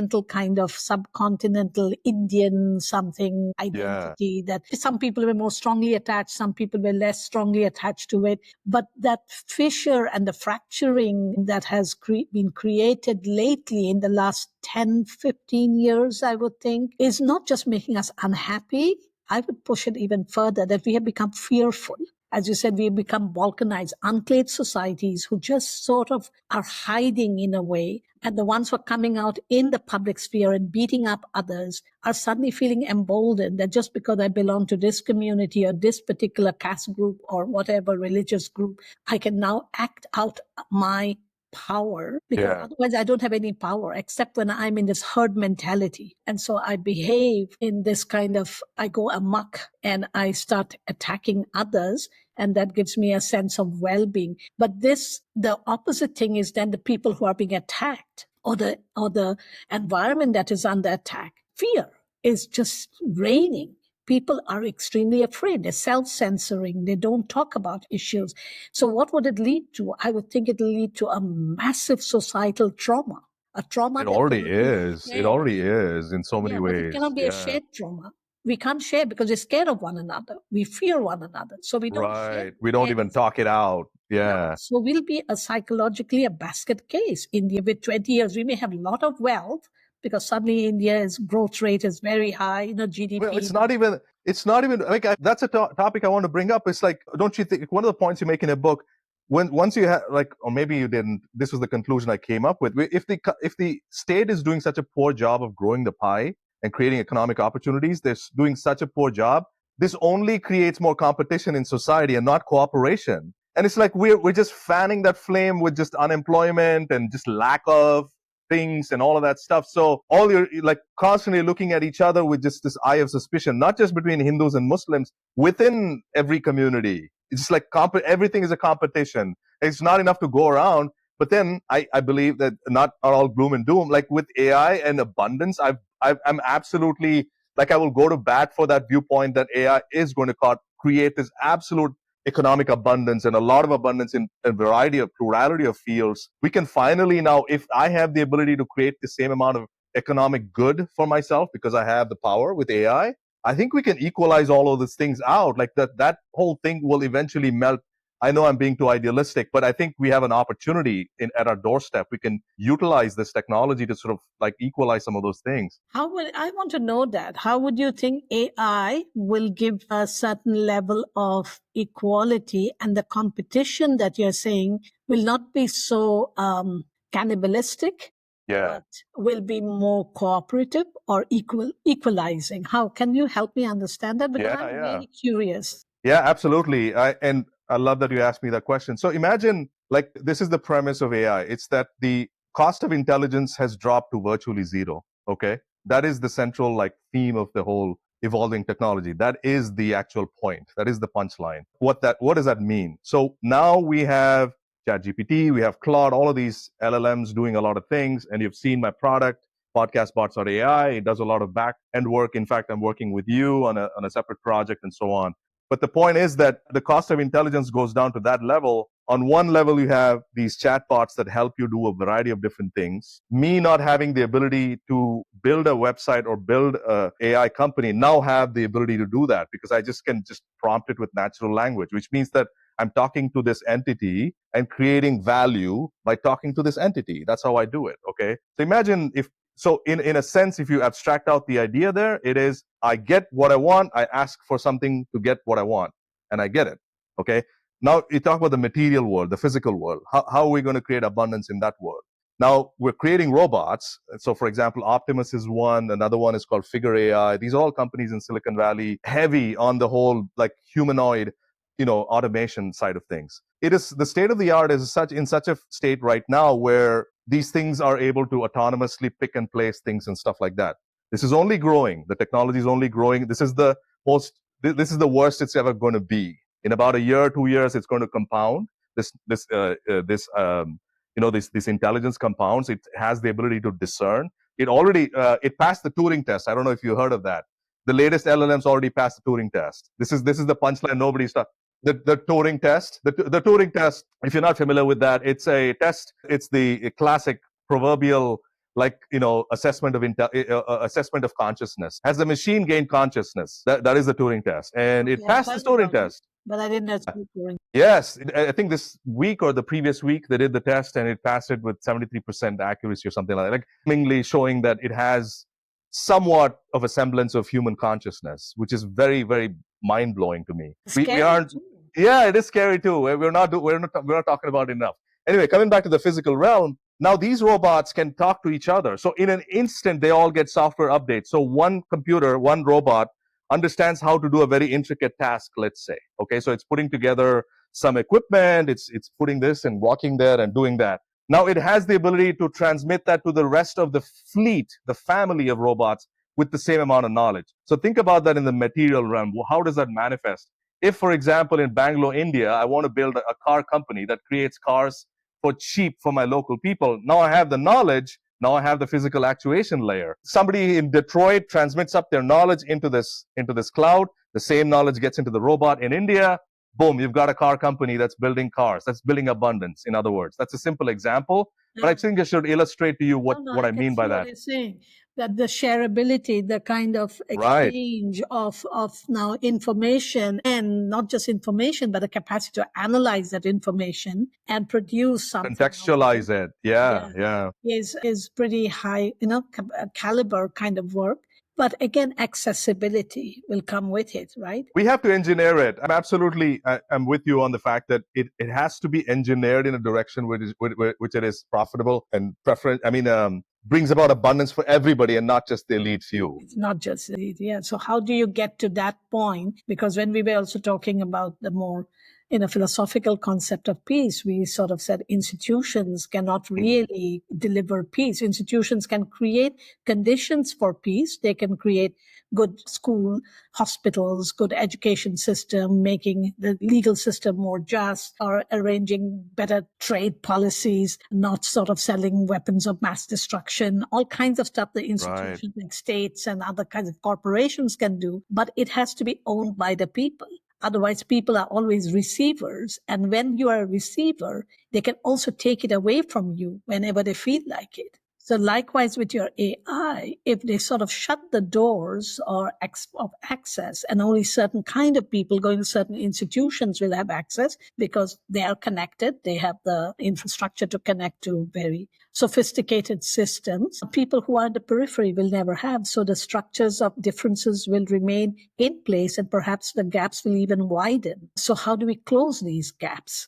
Indian something identity that some people were more strongly attached, some people were less strongly attached to it. But that fissure and the fracturing that has been created lately in the last 10, 15 years, I would think, is not just making us unhappy. I would push it even further, that we have become fearful. As you said, we have become balkanized, unclad societies who just sort of are hiding in a way. And the ones who are coming out in the public sphere and beating up others are suddenly feeling emboldened that just because I belong to this community or this particular caste group or whatever religious group, I can now act out my power, because otherwise I don't have any power except when I'm in this herd mentality. And so I behave in this kind of, I go amok and I start attacking others. And that gives me a sense of well-being. But the opposite thing is then the people who are being attacked or the environment that is under attack. Fear is just reigning. People are extremely afraid. They're self-censoring. They don't talk about issues. So what would it lead to? I would think it will lead to a massive societal trauma. A trauma. It already is. It already is in so many ways. But it cannot be a shared trauma. We can't share because we're scared of one another. We fear one another. So we don't share. We don't even talk it out. Yeah. No. So we'll be psychologically a basket case. India, with 20 years, we may have a lot of wealth, because suddenly India's growth rate is very high, GDP. Well, it's not even like that's a topic I want to bring up. It's like, don't you think one of the points you make in a book, once you have like, or maybe you didn't, this was the conclusion I came up with. If the state is doing such a poor job of growing the pie and creating economic opportunities, they're doing such a poor job. This only creates more competition in society and not cooperation. And it's like we're just fanning that flame with just unemployment and just lack of things and all of that stuff. So all you're like constantly looking at each other with just this eye of suspicion, not just between Hindus and Muslims, within every community. It's just like everything is a competition. It's not enough to go around. But then I believe that not all gloom and doom. Like with AI and abundance, I'm absolutely like, I will go to bat for that viewpoint that AI is going to create this absolute economic abundance and a lot of abundance in a variety of plurality of fields, we can finally now, if I have the ability to create the same amount of economic good for myself because I have the power with AI, I think we can equalize all of these things out. Like that whole thing will eventually melt. I know I'm being too idealistic, but I think we have an opportunity at our doorstep. We can utilize this technology to sort of like equalize some of those things. I want to know that. How would you think AI will give a certain level of equality, and the competition that you're saying will not be so cannibalistic, but will be more cooperative or equalizing? How can you help me understand that? Because I'm really curious. Yeah, absolutely. And I love that you asked me that question. So imagine, like, this is the premise of AI. It's that the cost of intelligence has dropped to virtually zero. Okay. That is the central like theme of the whole evolving technology. That is the actual point. That is the punchline. What does that mean? So now we have ChatGPT, we have Claude, all of these LLMs doing a lot of things. And you've seen my product, podcastbots.ai. It does a lot of back end work. In fact, I'm working with you on a separate project and so on. But the point is that the cost of intelligence goes down to that level. On one level, you have these chatbots that help you do a variety of different things. Me not having the ability to build a website or build an AI company now have the ability to do that because I can prompt it with natural language, which means that I'm talking to this entity and creating value by talking to this entity. That's how I do it. Okay. So imagine in a sense, if you abstract out the idea there, it is, I get what I want. I ask for something to get what I want and I get it. Okay. Now you talk about the material world, the physical world. How are we going to create abundance in that world? Now we're creating robots. So for example, Optimus is one. Another one is called Figure AI. These are all companies in Silicon Valley, heavy on the whole like humanoid, automation side of things. It is the state of the art is in such a state right now where these things are able to autonomously pick and place things and stuff like that. This is only growing. The technology is only growing. This is the worst it's ever going to be. In about a year, 2 years, it's going to compound. This intelligence compounds. It has the ability to discern. It already it passed the Turing test. I don't know if you heard of that. The latest LLMs already passed the Turing test. This is the punchline. Nobody's talking. The Turing test. The Turing test, if you're not familiar with that, it's a test. It's the classic proverbial assessment of consciousness. Has the machine gained consciousness? That is the Turing test, and it passed the Turing test. But I didn't know it's Turing. Yes, I think this week or the previous week they did the test, and it passed it with 73% accuracy or something like that. Like mainly showing that it has somewhat of a semblance of human consciousness, which is very, very mind blowing to me. We aren't. Yeah, it is scary too. We're not talking about it enough. Anyway, coming back to the physical realm, now these robots can talk to each other. So in an instant, they all get software updates. So one computer, one robot understands how to do a very intricate task, let's say. Okay, so it's putting together some equipment, it's putting this and walking there and doing that. Now it has the ability to transmit that to the rest of the fleet, the family of robots, with the same amount of knowledge. So think about that in the material realm. How does that manifest? If, for example, in Bangalore, India, I want to build a car company that creates cars for cheap for my local people, now I have the knowledge, now I have the physical actuation layer. Somebody in Detroit transmits up their knowledge into this cloud. The same knowledge gets into the robot in India. Boom, you've got a car company that's building cars, that's building abundance, in other words. That's a simple example, but I think I should illustrate to you what I mean by that. What you're saying, that the shareability, the kind of exchange of now information, and not just information, but the capacity to analyze that information and produce something. Contextualize it. Yeah. Is pretty high, caliber kind of work. But again, accessibility will come with it, right? We have to engineer it. I'm with you on the fact that it has to be engineered in a direction which it is profitable and brings about abundance for everybody and not just the elite few. It's not just the elite, yeah. So how do you get to that point? Because when we were also talking about the more philosophical concept of peace, we sort of said institutions cannot really deliver peace. Institutions can create conditions for peace. They can create good school, hospitals, good education system, making the legal system more just, or arranging better trade policies, not sort of selling weapons of mass destruction, all kinds of stuff the institutions like states and other kinds of corporations can do. But it has to be owned by the people. Otherwise, people are always receivers. And when you are a receiver, they can also take it away from you whenever they feel like it. So likewise with your AI, if they sort of shut the doors of access and only certain kind of people going to certain institutions will have access because they are connected, they have the infrastructure to connect to very sophisticated systems, people who are in the periphery will never have. So the structures of differences will remain in place and perhaps the gaps will even widen. So how do we close these gaps?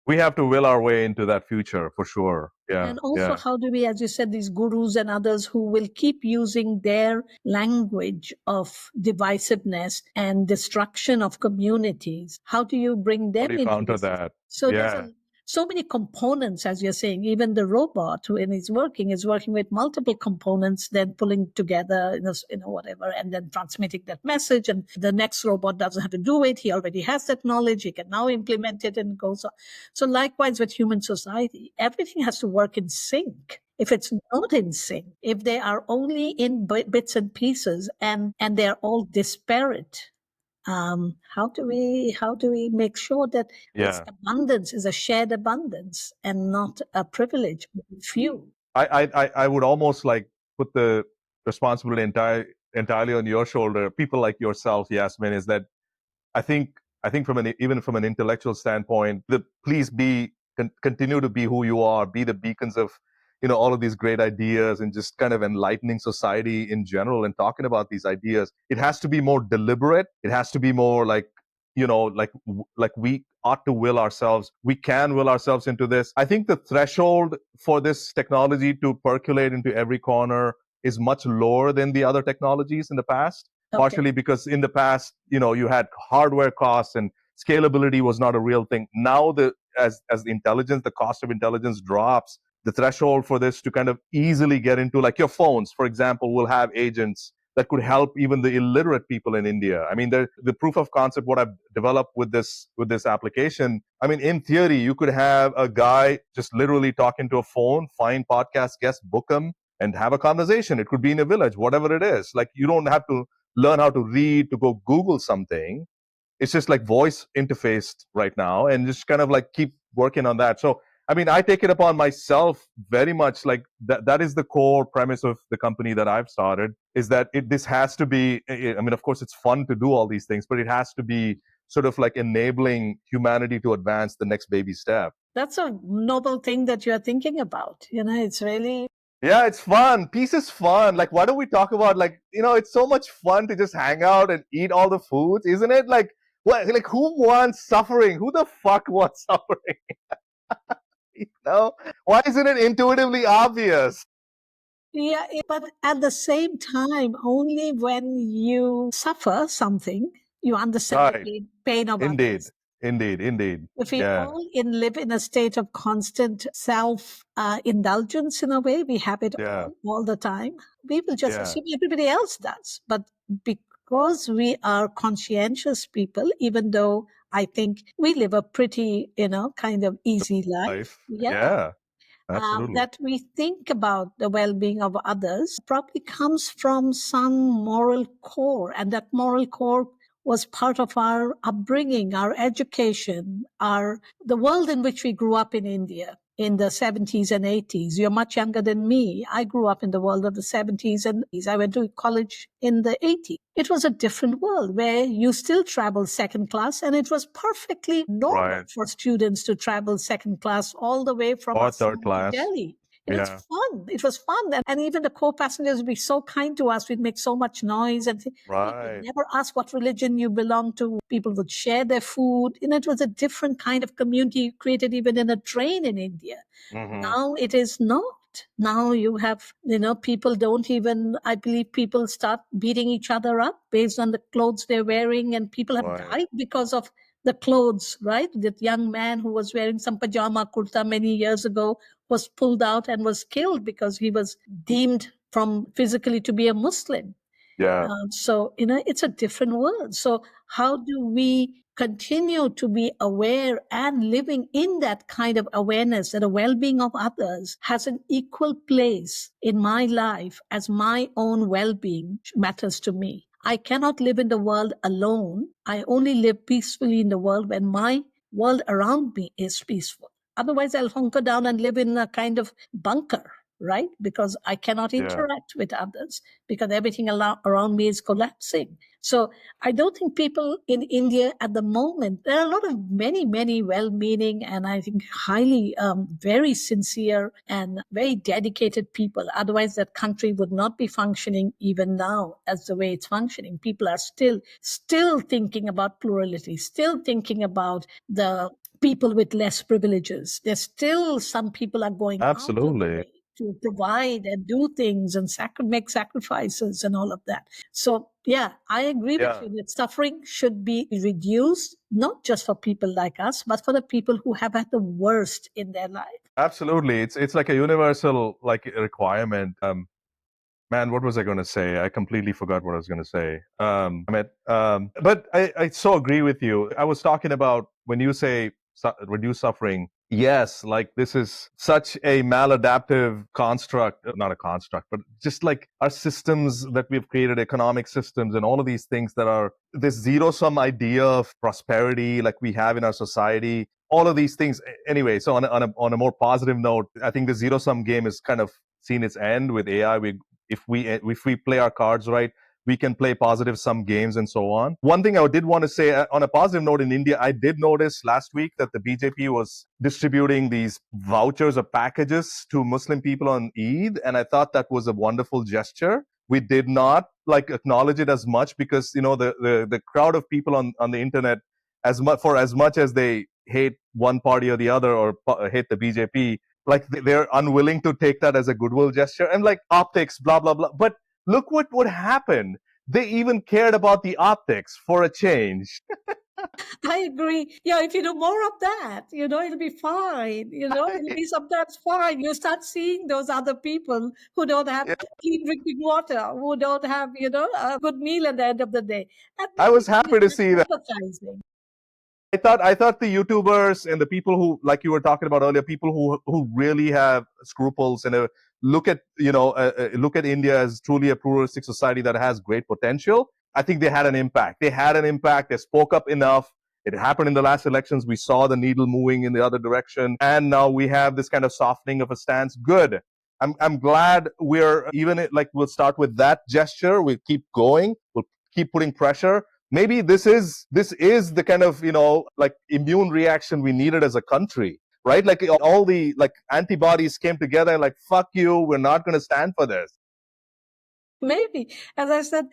We have to will our way into that future for sure. Yeah. And also, how do we, as you said, these gurus and others who will keep using their language of divisiveness and destruction of communities, how do you bring them into counter that? So there's so many components, as you're saying. Even the robot, when he's working, is working with multiple components, then pulling together, whatever, and then transmitting that message. And the next robot doesn't have to do it. He already has that knowledge. He can now implement it and goes on. So likewise with human society, everything has to work in sync. If it's not in sync, if they are only in bits and pieces and they're all disparate, how do we make sure that this abundance is a shared abundance and not a privilege of a few? I would almost like put the responsibility entirely on your shoulder. People like yourself, Yasmin, is that I think even from an intellectual standpoint, please continue to be who you are, be the beacons of all of these great ideas and just kind of enlightening society in general and talking about these ideas. It has to be more deliberate. It has to be more like we ought to will ourselves. We can will ourselves into this. I think the threshold for this technology to percolate into every corner is much lower than the other technologies in the past. Partially because in the past, you had hardware costs and scalability was not a real thing. Now, as the intelligence, the cost of intelligence drops, the threshold for this to kind of easily get into, like your phones, for example, will have agents that could help even the illiterate people in India. I mean, the proof of concept, what I've developed with this application, I mean, in theory, you could have a guy just literally talking to a phone, find podcast guests, book them, and have a conversation. It could be in a village, whatever it is. Like, you don't have to learn how to read to go Google something. It's just like voice interfaced right now, and just kind of like keep working on that. So, I mean, I take it upon myself very much, like that is the core premise of the company that I've started, is that this has to be, I mean, of course it's fun to do all these things, but it has to be sort of like enabling humanity to advance the next baby step. That's a noble thing that you're thinking about. It's really... Yeah, it's fun. Peace is fun. Like, why don't we talk about, like, it's so much fun to just hang out and eat all the foods, isn't it? Like, what? Like, who wants suffering? Who the fuck wants suffering? Why isn't it intuitively obvious? Yeah, but at the same time, only when you suffer something, you understand the pain of others. Indeed. If we all live in a state of constant self-indulgence in a way, we have it all the time, we will just assume everybody else does. But because we are conscientious people, even though I think we live a pretty, kind of easy life. Absolutely. That we think about the well-being of others probably comes from some moral core, and that moral core was part of our upbringing, our education, the world in which we grew up in India in the 70s and 80s. You're much younger than me. I grew up in the world of the 70s and 80s. I went to college in the 80s. It was a different world where you still travel second class, and it was perfectly normal for students to travel second class all the way from third class to Delhi. It was fun. It was fun. And even the co-passengers would be so kind to us. We'd make so much noise. And people never ask what religion you belong to. People would share their food. It was a different kind of community created even in a train in India. Now it is not. Now you have, people don't even, I believe people start beating each other up based on the clothes they're wearing. And people have died because of the clothes, right? That young man who was wearing some pajama kurta many years ago was pulled out and was killed because he was deemed from physically to be a Muslim. So, it's a different world. So how do we continue to be aware and living in that kind of awareness that the well-being of others has an equal place in my life as my own well-being matters to me? I cannot live in the world alone. I only live peacefully in the world when my world around me is peaceful. Otherwise, I'll hunker down and live in a kind of bunker, right? Because I cannot interact with others because everything around me is collapsing. So I don't think people in India at the moment, there are a lot of many well-meaning and I think highly, very sincere and very dedicated people. Otherwise, that country would not be functioning even now as the way it's functioning. People are still thinking about plurality, still thinking about the people with less privileges. There's still some people are going out of the way to provide and do things and make sacrifices and all of that. So, yeah, I agree with you that suffering should be reduced, not just for people like us, but for the people who have had the worst in their life. Absolutely. It's like a universal requirement. Man, what was I going to say? I completely forgot what I was going to say. But I so agree with you. I was talking about when you say reduce suffering. Yes, like this is such a maladaptive construct, not a construct, but just like our systems that we've created, economic systems and all of these things that are this zero-sum idea of prosperity like we have in our society, all of these things. Anyway, so on a more positive note, I think the zero-sum game is kind of seen its end with AI. If we play our cards right, we can play positive sum games and so on. One thing I did want to say on a positive note in India, I did notice last week that the BJP was distributing these vouchers or packages to Muslim people on Eid. And I thought that was a wonderful gesture. We did not acknowledge it as much because, the crowd of people on the internet, as much as they hate one party or the other or hate the BJP, like they're unwilling to take that as a goodwill gesture and like optics, blah, blah, blah. But look what happened. They even cared about the optics for a change. I agree. Yeah, if you do more of that, it'll be fine. It'll be sometimes fine. You start seeing those other people who don't have clean drinking water, who don't have, a good meal at the end of the day. And I was happy to see that. Empathizing. I thought the YouTubers and the people who, like you were talking about earlier, people who really have scruples and look at India as truly a pluralistic society that has great potential. I think they had an impact. They spoke up enough. It happened in the last elections. We saw the needle moving in the other direction, and now we have this kind of softening of a stance. Good. I'm glad we're we'll start with that gesture. We'll keep going. We'll keep putting pressure. Maybe this is the kind of immune reaction we needed as a country, right? Like all the antibodies came together and like, fuck you, we're not going to stand for this. Maybe, as I said,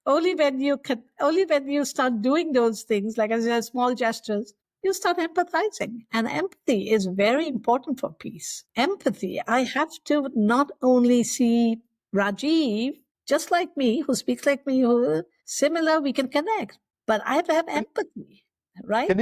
only when you start doing those things, like as I said, small gestures, you start empathizing. And empathy is very important for peace. Empathy, I have to not only see Rajiv just like me, who speaks like me, who similar, we can connect. But I have to have empathy, right? Can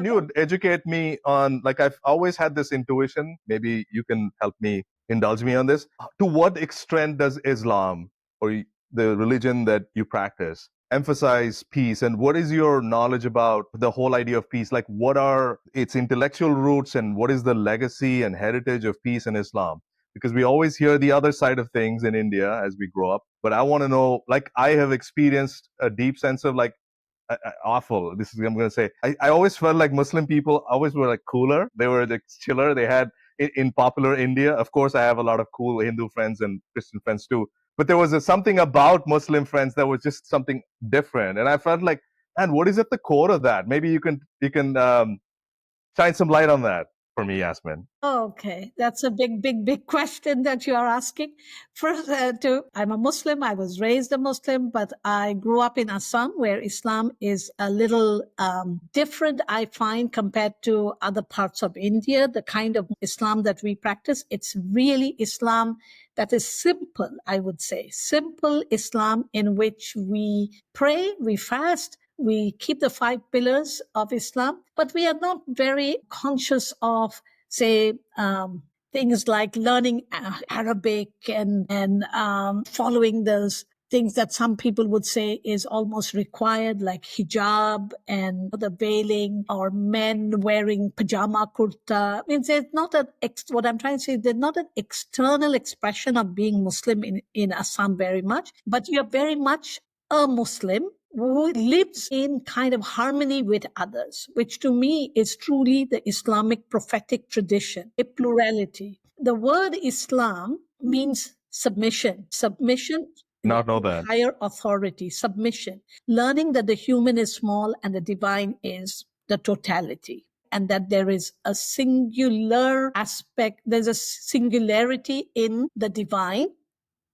you educate me on, like, I've always had this intuition, maybe you can help me, indulge me on this. To what extent does Islam or the religion that you practice emphasize peace, and what is your knowledge about the whole idea of peace? Like, what are its intellectual roots and what is the legacy and heritage of peace in Islam? Because we always hear the other side of things in India as we grow up. But I want to know, like, I have experienced a deep sense of awful. This is what I'm going to say. I always felt like Muslim people always were like cooler. They were like chiller. They had in popular India. Of course, I have a lot of cool Hindu friends and Christian friends too. But there was something about Muslim friends that was just something different. And I felt like, man, what is at the core of that? Maybe you can shine some light on that for me, Yasmin. Okay, that's a big question that you are asking. First, I'm a Muslim. I was raised a Muslim, but I grew up in Assam, where Islam is a little different, I find, compared to other parts of India. The kind of Islam that we practice, it's really Islam that is simple, I would say. Simple Islam in which we pray, we fast, we keep the 5 pillars of Islam, but we are not very conscious of, say, things like learning Arabic and following those things that some people would say is almost required, like hijab and the veiling, or men wearing pajama kurta. I mean, there's not what I'm trying to say, there's not an external expression of being Muslim in Assam very much, but you're very much a Muslim who lives in kind of harmony with others, which to me is truly the Islamic prophetic tradition, a plurality. The word Islam means submission, Not know that. higher authority, submission, learning that the human is small and the divine is the totality, and that there is a singular aspect, there's a singularity in the divine,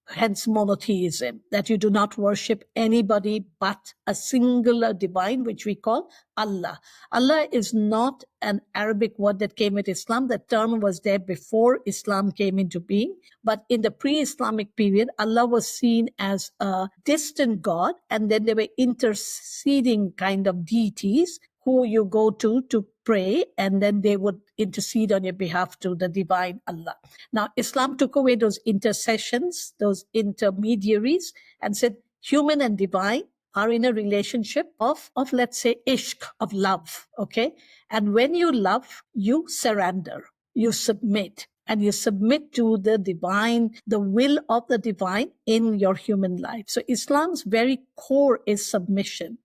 hence monotheism, that you do not worship anybody but a singular divine, which we call Allah. Allah is not an Arabic word that came with Islam. The term was there before Islam came into being. But in the pre-Islamic period, Allah was seen as a distant God, and then there were interceding kind of deities who you go to pray, and then they would intercede on your behalf to the divine Allah. Now, Islam took away those intercessions, those intermediaries, and said human and divine are in a relationship of let's say, ishq, of love, okay? And when you love, you surrender, you submit, and you submit to the divine, the will of the divine in your human life. So Islam's very core is submission.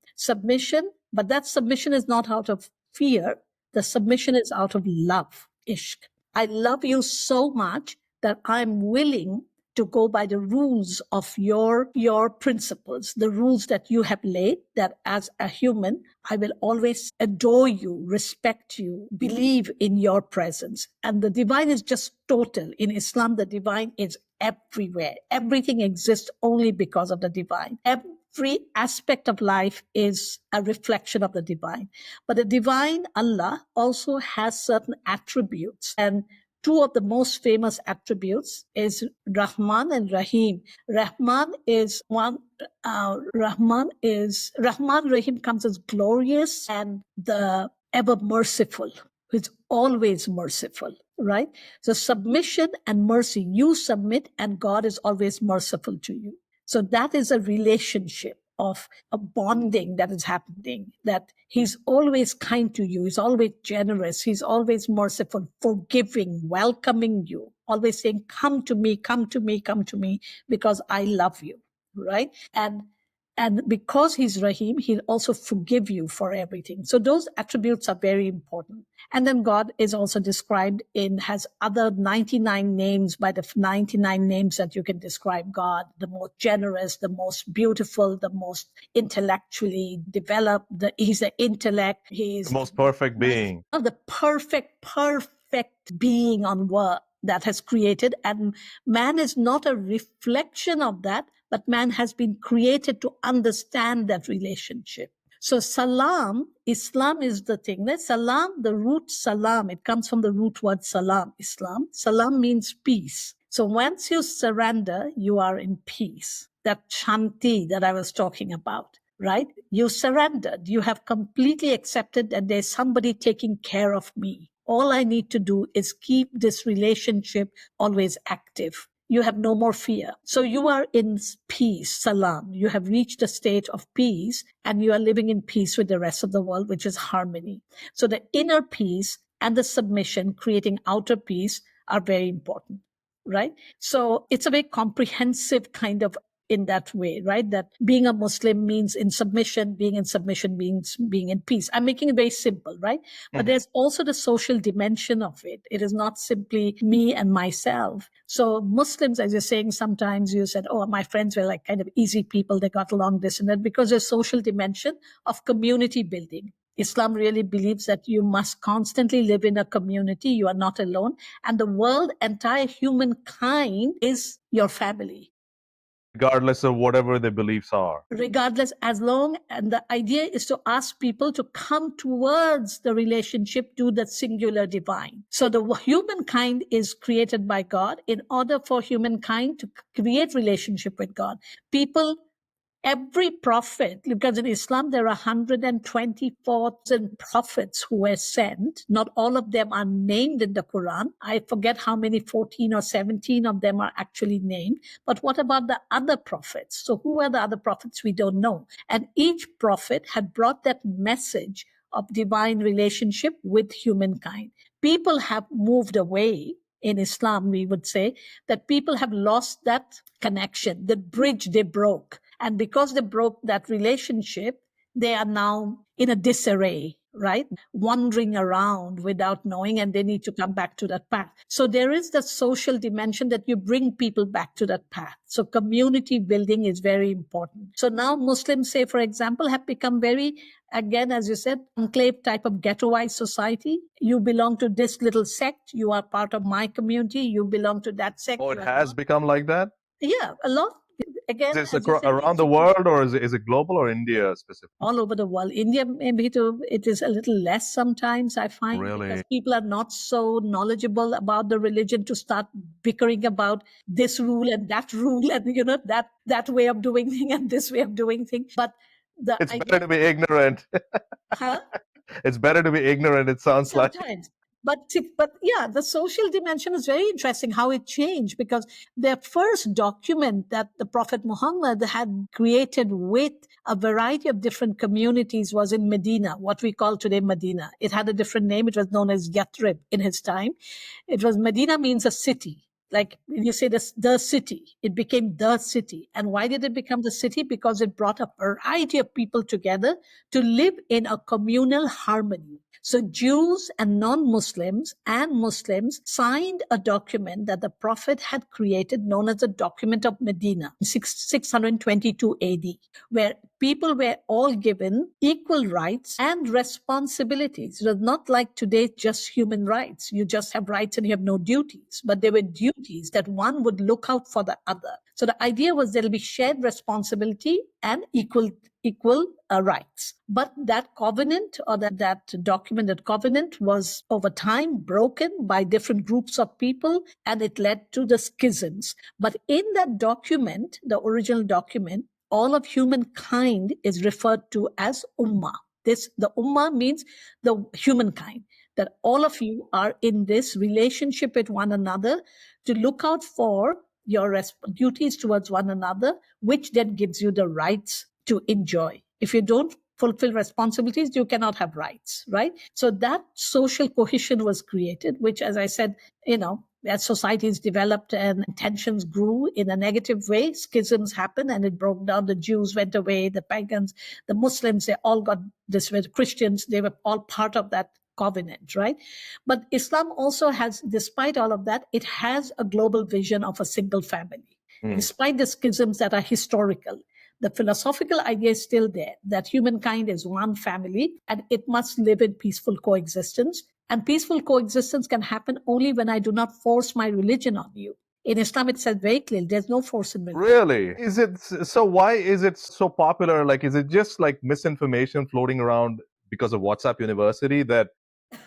But that submission is not out of fear. The submission is out of love, ishq. I love you so much that I'm willing to go by the rules of your principles, the rules that you have laid, that as a human, I will always adore you, respect you, believe in your presence. And the divine is just total. In Islam, the divine is everywhere. Everything exists only because of the divine. Every aspect of life is a reflection of the divine. But the divine, Allah, also has certain attributes. And two of the most famous attributes is Rahman and Rahim. Rahman Rahim comes as glorious and the ever merciful, who's always merciful, right? So submission and mercy, you submit and God is always merciful to you. So that is a relationship of a bonding that is happening, that he's always kind to you, he's always generous, he's always merciful, forgiving, welcoming you, always saying, come to me, come to me, come to me, because I love you, right? And because he's Rahim, he'll also forgive you for everything. So those attributes are very important. And then God is also described has other 99 names, by the 99 names that you can describe God, the most generous, the most beautiful, the most intellectually developed, he's the intellect, he's the most perfect being. The perfect being on earth that has created. And man is not a reflection of that, but man has been created to understand that relationship. So salam, Islam is the thing. Salam, the root salam, it comes from the root word salam, Islam. Salam means peace. So once you surrender, you are in peace. That shanti that I was talking about, right? You surrendered. You have completely accepted that there's somebody taking care of me. All I need to do is keep this relationship always active. You have no more fear. So you are in peace, salam. You have reached a state of peace and you are living in peace with the rest of the world, which is harmony. So the inner peace and the submission, creating outer peace, are very important, right? So it's a very comprehensive kind of in that way, right? That being a Muslim means in submission, being in submission means being in peace. I'm making it very simple, right? But there's also the social dimension of it. It is not simply me and myself. So Muslims, as you're saying, sometimes you said, oh, my friends were like kind of easy people. They got along this and that, because there's social dimension of community building. Islam really believes that you must constantly live in a community. You are not alone. And the world, entire humankind is your family. Regardless of whatever their beliefs are. Regardless, as long, and the idea is to ask people to come towards the relationship to the singular divine. So the humankind is created by God. In order for humankind to create relationship with God, every prophet, because in Islam there are 124,000 prophets who were sent. Not all of them are named in the Quran. I forget how many, 14 or 17 of them are actually named. But what about the other prophets? So who are the other prophets? We don't know. And each prophet had brought that message of divine relationship with humankind. People have moved away. In Islam, we would say that people have lost that connection, the bridge they broke. And because they broke that relationship, they are now in a disarray, right? Wandering around without knowing, and they need to come back to that path. So there is the social dimension that you bring people back to that path. So community building is very important. So now Muslims, say, for example, have become very, again, as you said, enclave type of ghettoized society. You belong to this little sect. You are part of my community. You belong to that sect. Oh, it has become like that? Yeah, a lot. Again, is this around the world, or is it global, or India specific? All over the world. India, maybe it is a little less sometimes, I find, really? Because people are not so knowledgeable about the religion to start bickering about this rule and that rule and, you know, that way of doing things and this way of doing things. But it's better to be ignorant. Huh? It's better to be ignorant, it sounds sometimes. But yeah, the social dimension is very interesting how it changed, because the first document that the Prophet Muhammad had created with a variety of different communities was in Medina, what we call today Medina. It had a different name. It was known as Yathrib in his time. It was, Medina means a city. Like when you say this, the city, it became the city. And why did it become the city? Because it brought a variety of people together to live in a communal harmony. So Jews and non-Muslims and Muslims signed a document that the Prophet had created, known as the Document of Medina, 622 AD, where people were all given equal rights and responsibilities. It was not like today, just human rights. You just have rights and you have no duties, but there were duties that one would look out for the other. So the idea was there'll be shared responsibility and equal rights. But that covenant, or that document, that covenant was over time broken by different groups of people, and it led to the schisms. But in that document, the original document, all of humankind is referred to as Ummah. The Ummah means the humankind, that all of you are in this relationship with one another to look out for your duties towards one another, which then gives you the rights to enjoy. If you don't fulfill responsibilities, you cannot have rights, right? So that social cohesion was created, which, as I said, as societies developed and tensions grew in a negative way, schisms happened and it broke down. The Jews went away, the pagans, the Muslims, they all got this way. The Christians, they were all part of that covenant, right? But Islam also has, despite all of that, it has a global vision of a single family. Despite the schisms that are historical, the philosophical idea is still there, that humankind is one family and it must live in peaceful coexistence. And peaceful coexistence can happen only when I do not force my religion on you. In Islam, it says very clearly, there's no force in religion. Really? Is it so? Why is it so popular? Like, is it just like misinformation floating around because of WhatsApp University, that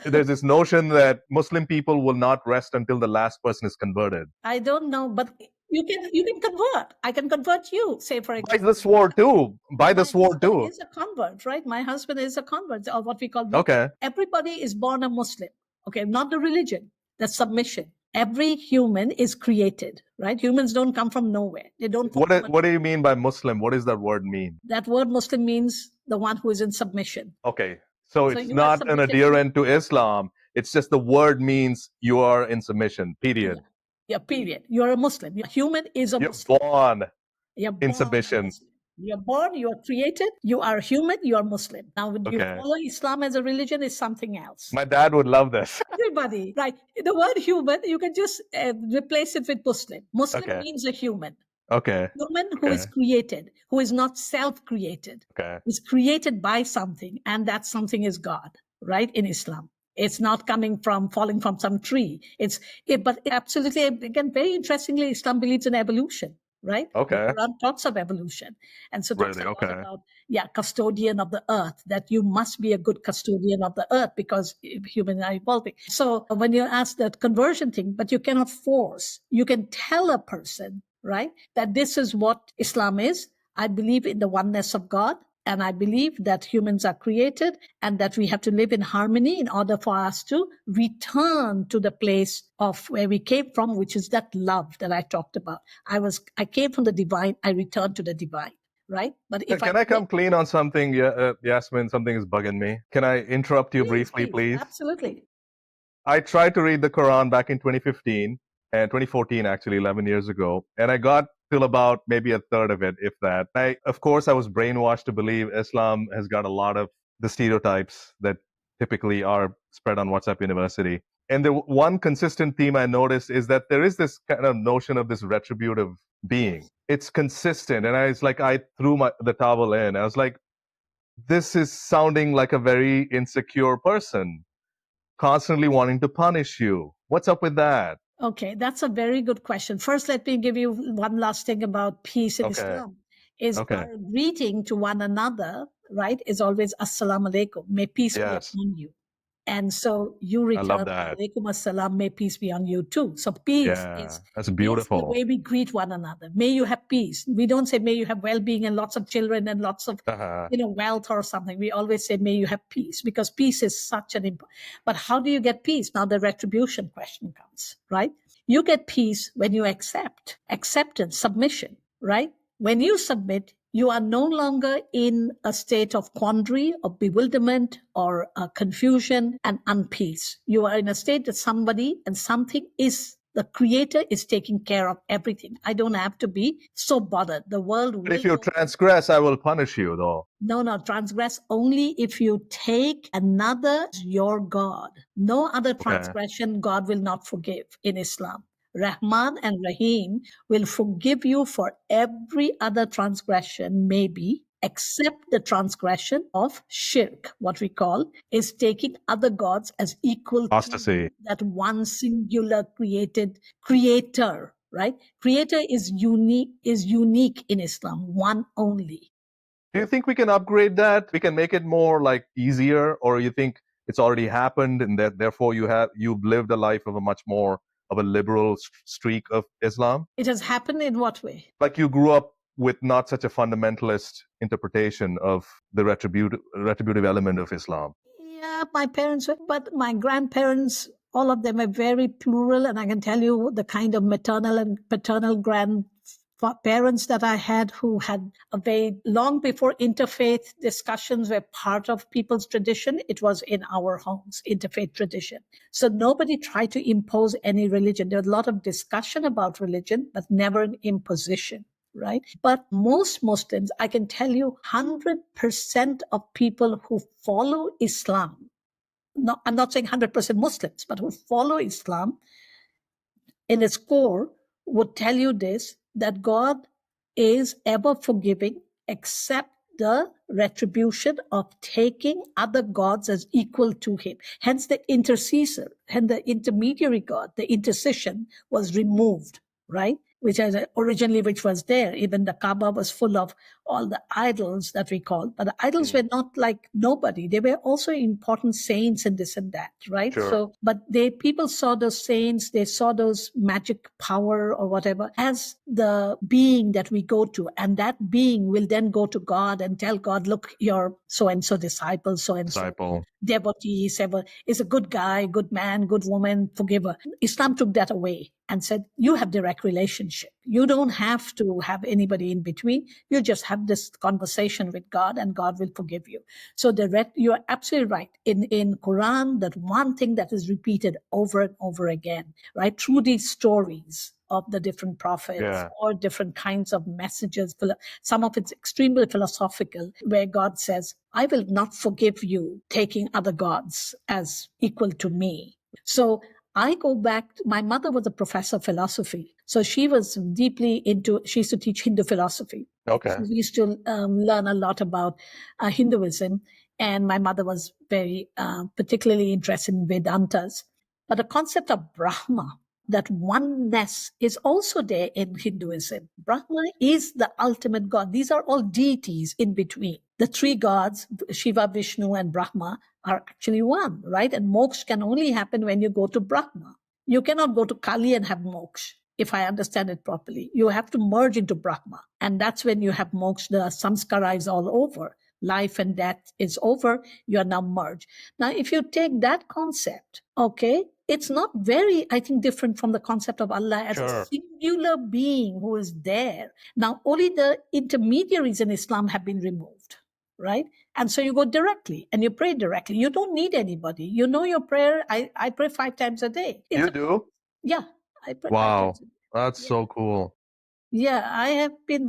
there's this notion that Muslim people will not rest until the last person is converted? I don't know, but you can convert. I can convert you, say, for example. By the sword too. By the sword too. Is a convert, right? My husband is a convert, or what we call. Okay. Everybody is born a Muslim. Okay, not the religion, the submission. Every human is created, right? Humans don't come from nowhere. They don't. What do you mean by Muslim? What does that word mean? That word Muslim means the one who is in submission. Okay. So it's not an adherent to Islam. It's just the word means you are in submission, period. Yeah, period. You're a Muslim. A human is a Muslim. You're born in submission. You're born, you are created, you are human, you are Muslim. Now, when you follow Islam as a religion, is something else. My dad would love this. Everybody, right? The word human, you can just replace it with Muslim. Muslim means a human. Okay. Human who is created, who is not self-created, is created by something, and that something is God, right? In Islam. It's not falling from some tree. But absolutely, again, very interestingly, Islam believes in evolution. Right? Okay. The Quran talks of evolution. And so talks a lot about, custodian of the earth, that you must be a good custodian of the earth because humans are evolving. So when you ask that conversion thing, but you cannot force, you can tell a person, right, that this is what Islam is. I believe in the oneness of God. And I believe that humans are created and that we have to live in harmony in order for us to return to the place of where we came from, which is that love that I talked about. I came from the divine, I returned to the divine, right? But if Can I come clean on something, Yasmin? Something is bugging me. Can I interrupt you briefly, please? Absolutely. I tried to read the Quran back in 2015 and 2014, actually, 11 years ago. And I got till about maybe a third of it, if that. Of course, I was brainwashed to believe Islam has got a lot of the stereotypes that typically are spread on WhatsApp University. And the one consistent theme I noticed is that there is this kind of notion of this retributive being. It's consistent. And I threw the towel in. I was like, this is sounding like a very insecure person, constantly wanting to punish you. What's up with that? Okay, that's a very good question. First, let me give you one last thing about peace in Islam. Our greeting to one another, right, is always Assalamu alaikum. May peace be upon you. And so you return, alaikum assalam, may peace be on you too. So peace is that's beautiful. The way we greet one another. May you have peace. We don't say may you have well-being and lots of children and lots of wealth or something. We always say may you have peace, because peace is such an important. But how do you get peace? Now the retribution question comes, right? You get peace when you accept, acceptance, submission, right? When you submit, you are no longer in a state of quandary or bewilderment or confusion and unpeace. You are in a state that somebody and something is, the creator is taking care of everything. I don't have to be so bothered. The world will. But if you transgress, I will punish you, though. No, transgress only if you take another as your God. No other transgression God will not forgive in Islam. Rahman and Rahim will forgive you for every other transgression, maybe, except the transgression of shirk, what we call, is taking other gods as equal to that one singular creator, right? Creator is unique in Islam, one only. Do you think we can upgrade that? We can make it more like easier, or you think it's already happened and that therefore you've lived a life of a much more of a liberal streak of Islam? It has happened in what way? Like you grew up with not such a fundamentalist interpretation of the retributive element of Islam. Yeah, my parents, but my grandparents, all of them are very plural, and I can tell you the kind of maternal and paternal grandparents that I had, who had a very long before interfaith discussions were part of people's tradition. It was in our homes, interfaith tradition. So nobody tried to impose any religion. There was a lot of discussion about religion, but never an imposition. Right? But most Muslims, I can tell you 100% of people who follow Islam, no, I'm not saying 100% Muslims, but who follow Islam in its core would tell you this, that God is ever forgiving, except the retribution of taking other gods as equal to him. Hence the intercessor and the intermediary God, the intercession was removed, right? Which was there. Even the Kaaba was full of all the idols that we call, but the idols were not like nobody. They were also important saints and this and that, right? Sure. So, but people saw those saints, they saw those magic power or whatever as the being that we go to, and that being will then go to God and tell God, look, your so-and-so disciple, so-and-so devotee is a good guy, good man, good woman, forgiver. Islam took that away and said, you have direct relationship. You don't have to have anybody in between. You just have this conversation with God and God will forgive you. So you are absolutely right. In Quran, that one thing that is repeated over and over again, right? Through these stories of the different prophets or different kinds of messages. Some of it's extremely philosophical, where God says, I will not forgive you taking other gods as equal to me. So I go back, my mother was a professor of philosophy. So she was deeply she used to teach Hindu philosophy. Okay. So we used to learn a lot about Hinduism. And my mother was very particularly interested in Vedantas. But the concept of Brahma, that oneness, is also there in Hinduism. Brahma is the ultimate God. These are all deities in between. The three gods, Shiva, Vishnu, and Brahma, are actually one, right? And moksha can only happen when you go to Brahma. You cannot go to Kali and have moksha, if I understand it properly. You have to merge into Brahma. And that's when you have moksha. The samskara is all over. Life and death is over. You are now merged. Now, if you take that concept, okay, it's not very, I think, different from the concept of Allah as a singular being who is there. Now, only the intermediaries in Islam have been removed, right? And so you go directly and you pray directly. You don't need anybody. You know your prayer. I pray 5 times a day. You do? Yeah, I pray 5 Wow, times a day. that's so cool. Yeah, I have been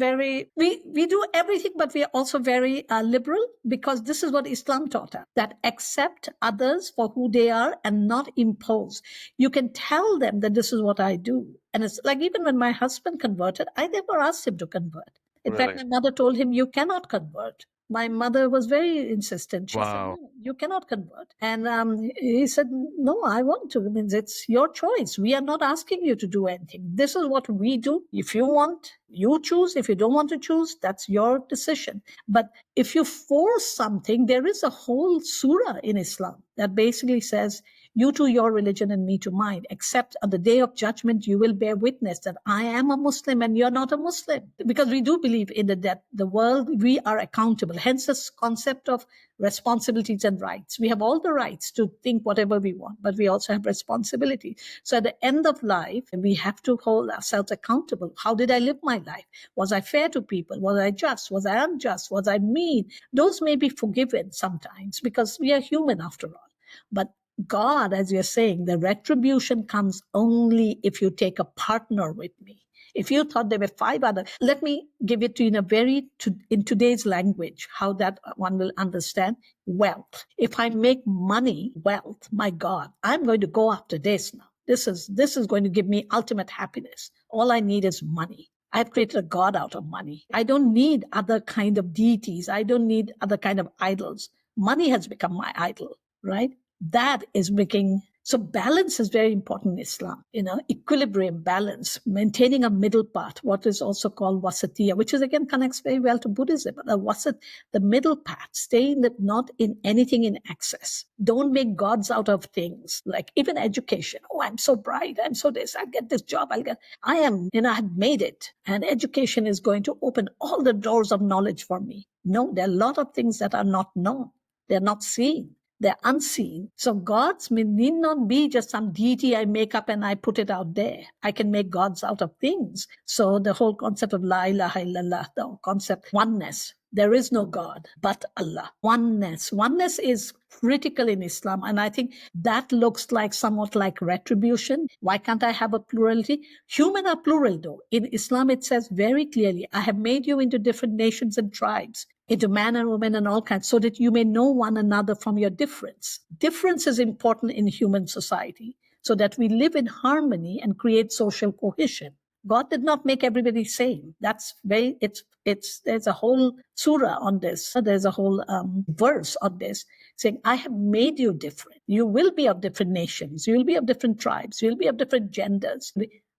we do everything, but we are also very liberal, because this is what Islam taught us, that accept others for who they are and not impose. You can tell them that this is what I do. And it's like, even when my husband converted, I never asked him to convert. In fact, my mother told him, you cannot convert. My mother was very insistent. She said, no, you cannot convert. And he said, no, I want to. It means it's your choice. We are not asking you to do anything. This is what we do. If you want, you choose. If you don't want to choose, that's your decision. But if you force something, there is a whole surah in Islam that basically says, you to your religion and me to mine, except on the day of judgment, you will bear witness that I am a Muslim and you're not a Muslim. Because we do believe in the world, we are accountable. Hence this concept of responsibilities and rights. We have all the rights to think whatever we want, but we also have responsibility. So at the end of life, we have to hold ourselves accountable. How did I live my life? Was I fair to people? Was I just? Was I unjust? Was I mean? Those may be forgiven sometimes, because we are human after all. But God, as you're saying, the retribution comes only if you take a partner with me. If you thought there were 5 other, let me give it to you in today's language, how that one will understand wealth. If I make money wealth, my God, I'm going to go after this now. This is going to give me ultimate happiness. All I need is money. I've created a God out of money. I don't need other kind of deities. I don't need other kind of idols. Money has become my idol, right? That is making, so balance is very important in Islam, equilibrium, balance, maintaining a middle path, what is also called wasatiyya, which is again connects very well to Buddhism. The middle path, not in anything in excess. Don't make gods out of things, like even education. Oh, I'm so bright, I'm so this, I'll get this job, I have made it. And education is going to open all the doors of knowledge for me. No, there are a lot of things that are not known. They're not seen. They're unseen. So gods need not be just some deity I make up and I put it out there. I can make gods out of things. So the whole concept of la ilaha illallah, the concept oneness. There is no God but Allah. Oneness. Oneness is critical in Islam. And I think that looks like somewhat like retribution. Why can't I have a plurality? Human are plural though. In Islam, it says very clearly, I have made you into different nations and tribes, into man and woman and all kinds, so that you may know one another from your difference. Difference is important in human society, so that we live in harmony and create social cohesion. God did not make everybody same. That's there's a whole surah on this. There's a whole verse on this saying, I have made you different. You will be of different nations. You will be of different tribes. You will be of different genders,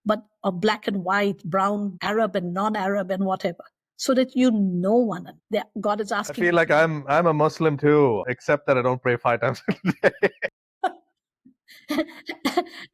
but of black and white, brown, Arab and non-Arab and whatever, so that you know one another. God is asking. I feel like I'm a Muslim too, except that I don't pray 5 times a day.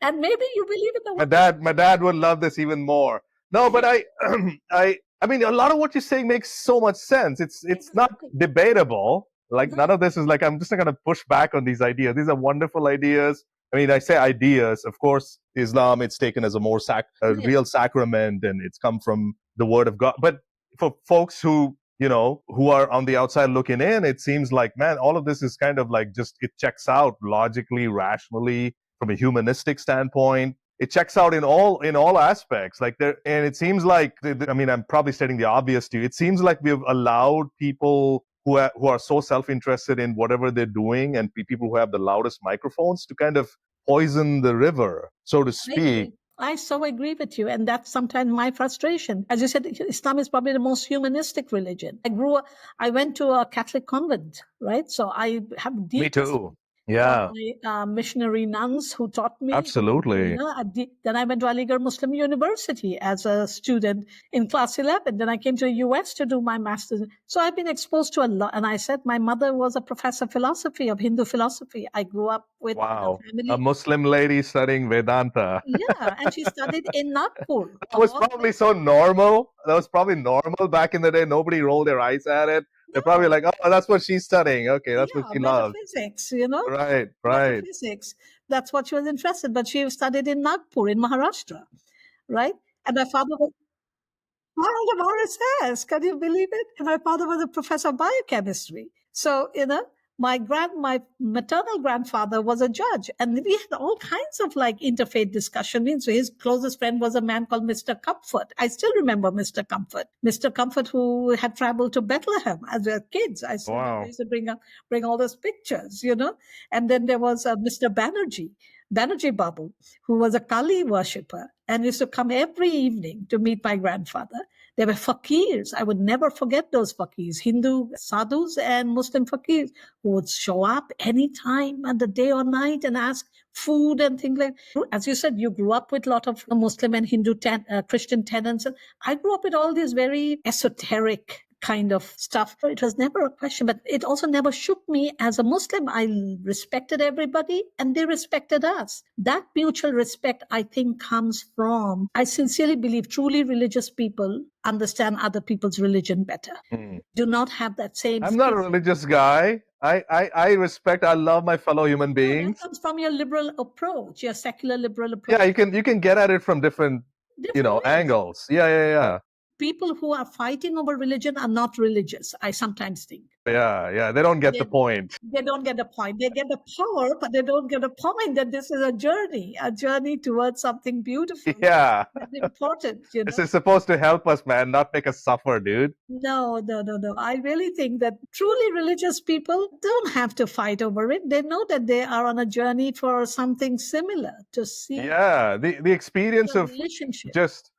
And maybe you believe in the my dad would love this even more. No, but I mean, a lot of what you're saying makes so much sense. It's not debatable. Like none of this is like, I'm just not going to push back on these ideas. These are wonderful ideas. I mean, I say ideas. Of course, Islam, it's taken as a more real sacrament, and it's come from the word of God. But for folks who are on the outside looking in, it seems like, man, all of this is kind of like just, it checks out logically, rationally, from a humanistic standpoint. It checks out in all aspects. Like there, and it seems like, I mean, I'm probably stating the obvious to you. It seems like we've allowed people who are so self-interested in whatever they're doing, and people who have the loudest microphones, to kind of poison the river, so to speak. I so agree with you. And that's sometimes my frustration. As you said, Islam is probably the most humanistic religion. I went to a Catholic convent, right? So I have deep. Me too. Yeah. My missionary nuns who taught me. Absolutely. Then I went to Aligarh Muslim University as a student in class 11. Then I came to the US to do my master's. So I've been exposed to a lot. And I said, my mother was a professor of philosophy, of Hindu philosophy. I grew up with a family. A Muslim lady studying Vedanta. Yeah, and she studied in Nagpur. That was probably so normal. That was probably normal back in the day. Nobody rolled their eyes at it. They're probably like, oh, that's what she's studying. Okay, that's what she loves. Metaphysics, Right. Metaphysics. That's what she was interested in. But she studied in Nagpur, in Maharashtra, right? And my father was RSS. Can you believe it? And my father was a professor of biochemistry. So, My maternal grandfather was a judge, and we had all kinds of like interfaith discussion. So his closest friend was a man called Mr. Comfort. I still remember Mr. Comfort. Mr. Comfort, who had traveled to Bethlehem as we were kids. I still remember, used to bring all those pictures, And then there was Mr. Banerjee Babu, who was a Kali worshipper and used to come every evening to meet my grandfather. There were fakirs. I would never forget those fakirs, Hindu sadhus and Muslim fakirs, who would show up anytime at the day or night and ask food and things like that. As you said, you grew up with a lot of Muslim and Hindu Christian tenets. I grew up with all these very esoteric kind of stuff. It was never a question, but it also never shook me. As a Muslim, I respected everybody and they respected us. That mutual respect, I think, comes from, I sincerely believe truly religious people understand other people's religion better. Do not have that same... I'm not a religious guy. I respect, I love my fellow human beings. That comes from your liberal approach, your secular liberal approach. Yeah, you can get at it from different angles. Yeah. People who are fighting over religion are not religious, I sometimes think. Yeah. They don't get the point. They don't get the point. They get the power, but they don't get the point that this is a journey towards something beautiful. Yeah. That's important. This is supposed to help us, man, not make us suffer, dude. No. I really think that truly religious people don't have to fight over it. They know that they are on a journey for something similar to see. Yeah, the experience of relationship. just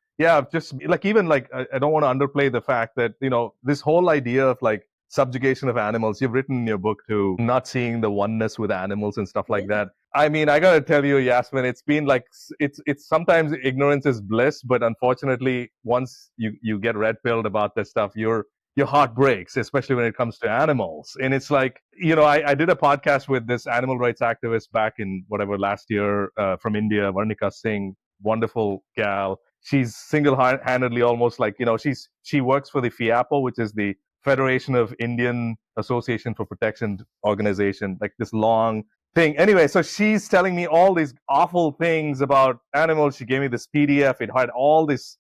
like, even like, I don't want to underplay the fact that, this whole idea of like subjugation of animals, you've written in your book too, not seeing the oneness with animals and stuff like that. I mean, I gotta tell you, Yasmin, it's been like, it's sometimes ignorance is bliss, but unfortunately, once you get red pilled about this stuff, your heart breaks, especially when it comes to animals. And it's like, I did a podcast with this animal rights activist back in last year, from India, Varnika Singh, wonderful gal. She's single-handedly almost like, she works for the FIAPO, which is the Federation of Indian Association for Protection Organization, like this long thing. Anyway, so she's telling me all these awful things about animals. She gave me this PDF. It had all this,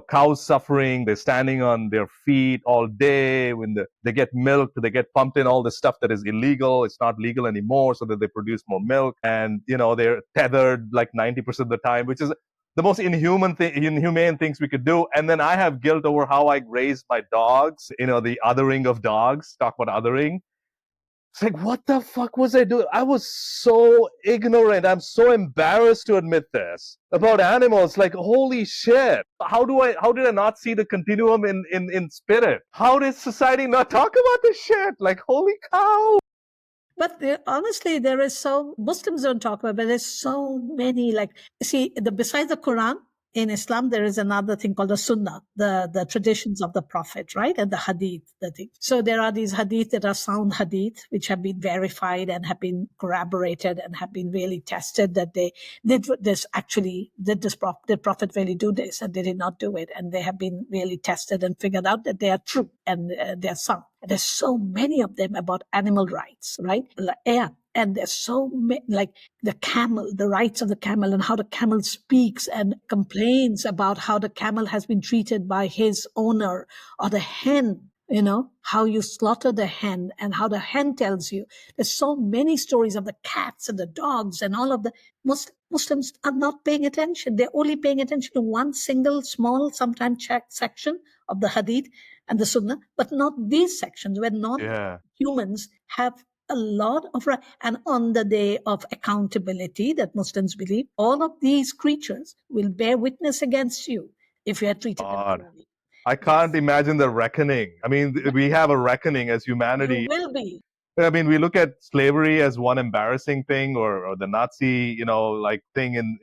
cows suffering. They're standing on their feet all day. When they get milk, they get pumped in all this stuff that is illegal. It's not legal anymore, so that they produce more milk. And, they're tethered like 90% of the time, which is the most inhumane things we could do. And then I have guilt over how I raised my dogs, the othering of dogs, talk about othering. It's like, what the fuck was I doing? I was so ignorant. I'm so embarrassed to admit this about animals. Like, holy shit. How did I not see the continuum in spirit? How did society not talk about this shit? Like, holy cow. But honestly, Muslims don't talk about it, but there's so many, besides the Quran, in Islam, there is another thing called the Sunnah, the traditions of the Prophet, right? And the Hadith, the thing. So there are these Hadith that are sound Hadith, which have been verified and have been corroborated and have been really tested that they did this actually, did the Prophet really do this and they did not do it. And they have been really tested and figured out that they are true and they're sound. And there's so many of them about animal rights, right? And there's so many, like the camel, the rights of the camel and how the camel speaks and complains about how the camel has been treated by his owner, or the hen, how you slaughter the hen and how the hen tells you. There's so many stories of the cats and the dogs and all of the Muslims are not paying attention. They're only paying attention to one single small, sometimes checked section of the Hadith and the Sunnah, but not these sections where non-humans have a lot of right. And on the day of accountability that Muslims believe, all of these creatures will bear witness against you if you are treated them poorly. I can't imagine the reckoning. I mean, we have a reckoning as humanity. You will be. I mean, we look at slavery as one embarrassing thing, or the Nazi, thing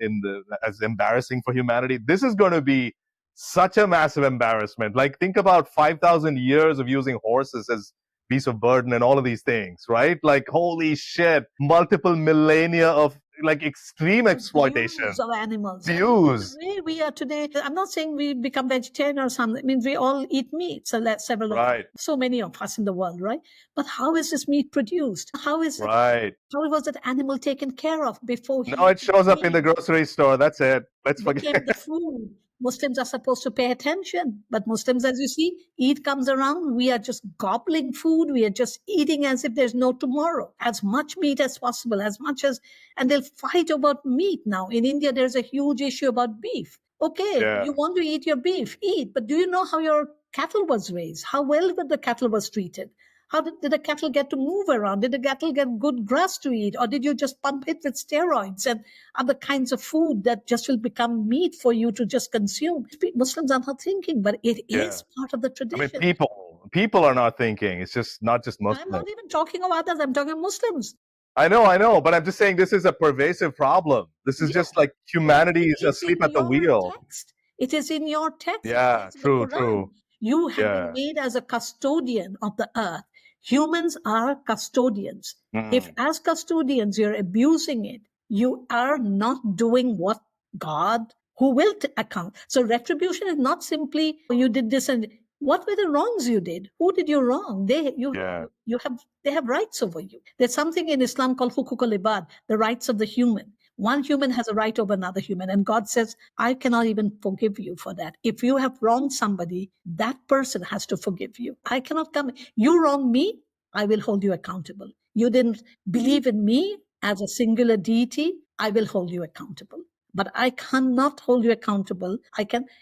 as embarrassing for humanity. This is going to be such a massive embarrassment. Like, think about 5,000 years of using horses as beasts of burden and all of these things, right? Like, holy shit, multiple millennia of like extreme exploitation of animals. Views. The way we are today, I'm not saying we become vegetarian or something. It means we all eat meat. So that's so many of us in the world, right? But how is this meat produced? How is how was that animal taken care of before? Now it shows up in the grocery store. That's it. Let's forget the food. Muslims are supposed to pay attention, but Muslims, as you see, Eid comes around, we are just gobbling food, we are just eating as if there's no tomorrow, as much meat as possible, and they'll fight about meat now. In India, there's a huge issue about beef. Okay, you want to eat your beef, eat, but do you know how your cattle was raised? How well the cattle was treated? How did the cattle get to move around? Did the cattle get good grass to eat? Or did you just pump it with steroids and other kinds of food that just will become meat for you to just consume? Muslims are not thinking, but it is part of the tradition. I mean, people are not thinking. It's just not just Muslims. I'm not even talking about others. I'm talking Muslims. I know, but I'm just saying this is a pervasive problem. This is just like humanity is asleep at the wheel. Text. It is in your text. Yeah, true. You have been made as a custodian of the earth. Humans are custodians. If as custodians you're abusing it, you are not doing what God, who will account. So retribution is not simply you did this and what were the wrongs you did? Who did you wrong? They have rights over you. There's something in Islam called hukuk al-ibad, the rights of the human. One human has a right over another human. And God says, I cannot even forgive you for that. If you have wronged somebody, that person has to forgive you. I cannot come. You wronged me, I will hold you accountable. You didn't believe in me as a singular deity, I will hold you accountable. But I cannot hold you accountable.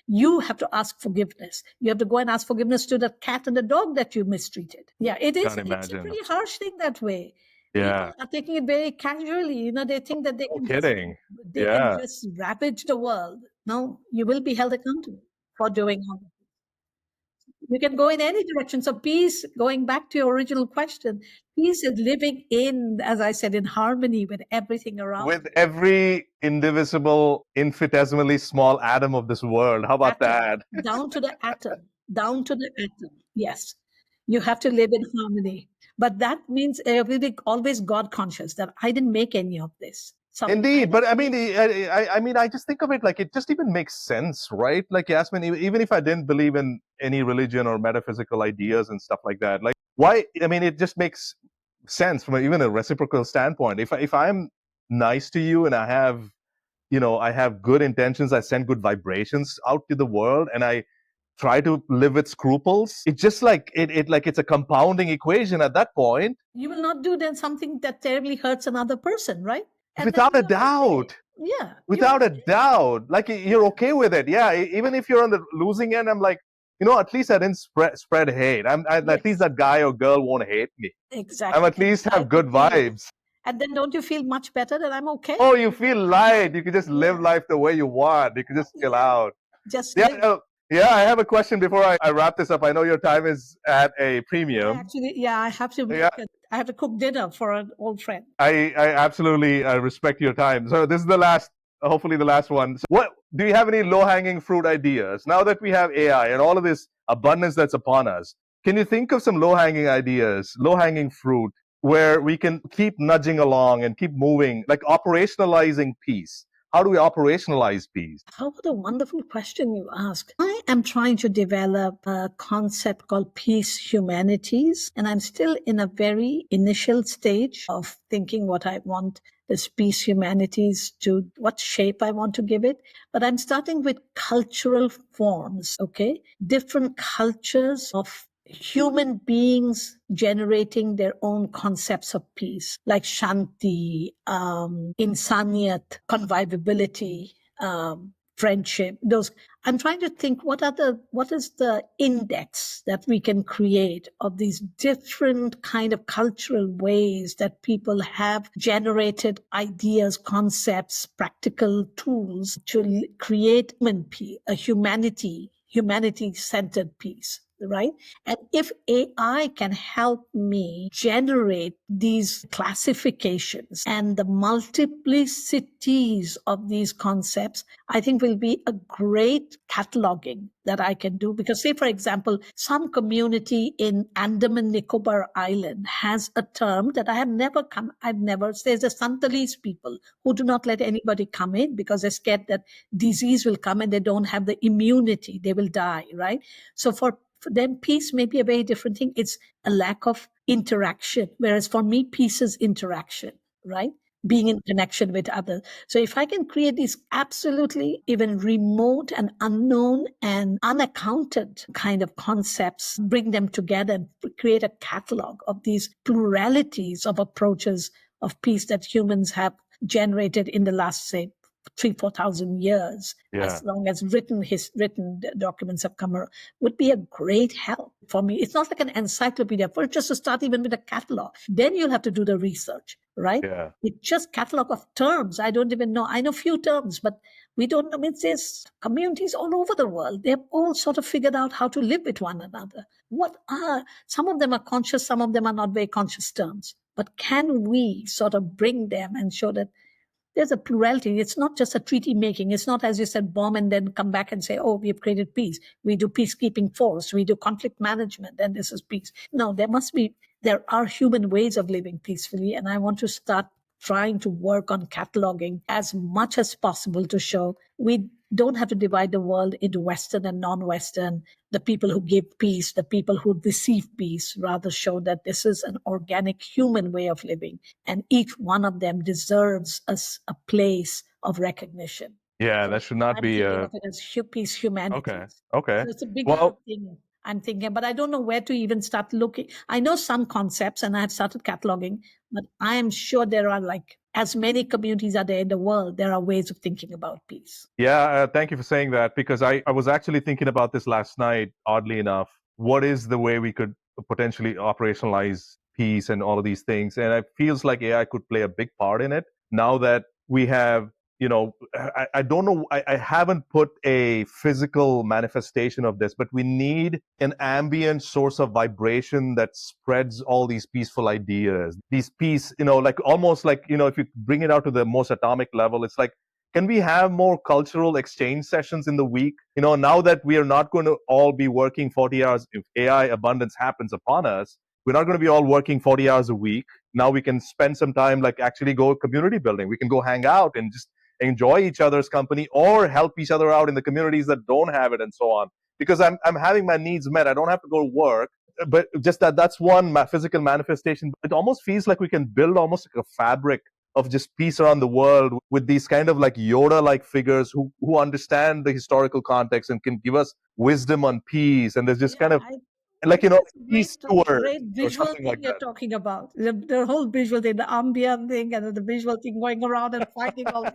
You have to ask forgiveness. You have to go and ask forgiveness to the cat and the dog that you mistreated. Yeah, it is. It's a pretty harsh thing that way. People are taking it very casually. They think that they can just ravage the world. No, you will be held accountable for doing all that. You can go in any direction. So peace, going back to your original question, peace is living in, as I said, in harmony with everything around. With every indivisible, infinitesimally small atom of this world. How about that? Down to the atom. Down to the atom. Yes. You have to live in harmony. But that means always God conscious, that I didn't make any of this. Indeed, but I mean, I just think of it like it just even makes sense, right? Like Yasmin, even if I didn't believe in any religion or metaphysical ideas and stuff like that, like why? I mean, it just makes sense from even a reciprocal standpoint. If I'm nice to you and I have good intentions, I send good vibrations out to the world, and I try to live with scruples, it's just like it's a compounding equation at that point. You will not do then something that terribly hurts another person, right? And without a doubt. Yeah. Without a doubt. Like you're okay with it. Yeah. Even if you're on the losing end, I'm like, at least I didn't spread hate. At least that guy or girl won't hate me. Exactly. I'm at least have good vibes. And then don't you feel much better that I'm okay? Oh, you feel light. You can just live life the way you want. You can just chill out. Yeah, I have a question before I wrap this up. I know your time is at a premium. Actually, I have to I have to cook dinner for an old friend. I absolutely respect your time. So this is hopefully the last one. So do you have any low-hanging fruit ideas? Now that we have AI and all of this abundance that's upon us, can you think of some low-hanging ideas, low-hanging fruit, where we can keep nudging along and keep moving, like operationalizing peace? How do we operationalize peace? What a wonderful question you ask. I am trying to develop a concept called peace humanities, and I'm still in a very initial stage of thinking what I want this peace humanities to, what shape I want to give it. But I'm starting with cultural forms, okay? Different cultures of human beings generating their own concepts of peace, like shanti, insaniyat, convivability, friendship. Those I'm trying to think what is the index that we can create of these different kind of cultural ways that people have generated ideas, concepts, practical tools to create a humanity-centered peace. Right? And if AI can help me generate these classifications and the multiplicities of these concepts, I think will be a great cataloging that I can do. Because say, for example, some community in Andaman Nicobar Island has a term that there's the Santalese people who do not let anybody come in because they're scared that disease will come and they don't have the immunity. They will die, right? So for them, peace may be a very different thing. It's a lack of interaction. Whereas for me, peace is interaction, right? being in connection with others. So if I can create these absolutely even remote and unknown and unaccounted kind of concepts, bring them together and create a catalog of these pluralities of approaches of peace that humans have generated in the last, say, 3,000-4,000 years, as long as written documents have come around, would be a great help for me. It's not like an encyclopedia. First, just to start even with a catalog. Then you'll have to do the research, right? Yeah. It's just catalog of terms. I don't even know. I know few terms, but we don't know. I mean, there's communities all over the world. They've all sort of figured out how to live with one another. Some of them are conscious, some of them are not very conscious terms. But can we sort of bring them and show that there's a plurality. It's not just a treaty making. It's not, as you said, bomb and then come back and say, oh, we've created peace. We do peacekeeping force. We do conflict management, and this is peace. No, there are human ways of living peacefully. And I want to start trying to work on cataloging as much as possible to show we don't have to divide the world into Western and non-Western, the people who give peace, the people who receive peace, rather show that this is an organic human way of living. And each one of them deserves a place of recognition. Yeah, So that should not be of it as peace humanity. Okay. So it's a bigger thing I'm thinking, but I don't know where to even start looking. I know some concepts and I've started cataloging, but I am sure there are as many communities are there in the world, there are ways of thinking about peace. Yeah, thank you for saying that, because I was actually thinking about this last night, oddly enough. What is the way we could potentially operationalize peace and all of these things? And it feels like AI could play a big part in it. Now that we have, I don't know, I haven't put a physical manifestation of this, but we need an ambient source of vibration that spreads all these peaceful ideas. These peace, almost like, if you bring it out to the most atomic level, it's like, can we have more cultural exchange sessions in the week? Now that we are not going to all be working 40 hours, if AI abundance happens upon us, we're not going to be all working 40 hours a week. Now we can spend some time, actually go community building. We can go hang out and just enjoy each other's company or help each other out in the communities that don't have it and so on. Because I'm having my needs met. I don't have to go to work. But just that's one physical manifestation. It almost feels like we can build almost like a fabric of just peace around the world with these kind of Yoda-like figures who understand the historical context and can give us wisdom on peace. And there's just peace stewards. Great visual thing you're talking about. The whole visual thing, the ambient thing, and the visual thing, going around and finding all these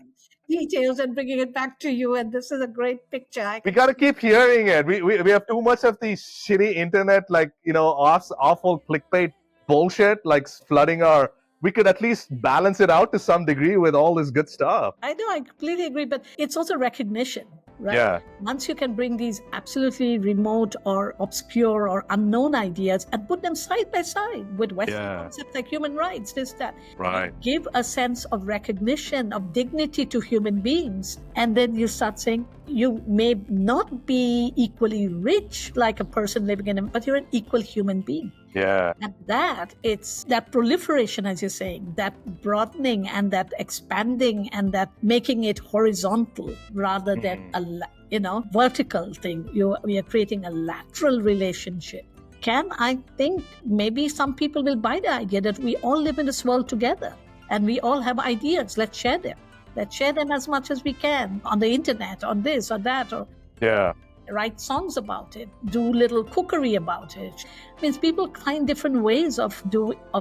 details and bringing it back to you. And this is a great picture. We got to keep hearing it. We have too much of the shitty internet, awful clickbait bullshit, flooding our. We could at least balance it out to some degree with all this good stuff. I know, I completely agree, but it's also recognition, right? Yeah. Once you can bring these absolutely remote or obscure or unknown ideas and put them side by side with Western concepts like human rights, this, that. Right. Give a sense of recognition, of dignity to human beings. And then you start saying, you may not be equally rich like a person living in but you're an equal human being. Yeah. And it's that proliferation, as you're saying, that broadening and that expanding and that making it horizontal rather than a vertical thing. We are creating a lateral relationship. I think maybe some people will buy the idea that we all live in this world together and we all have ideas. Let's share them. Let's share them as much as we can on the internet, on this or that, or write songs about it, do little cookery about it. It means people find different ways of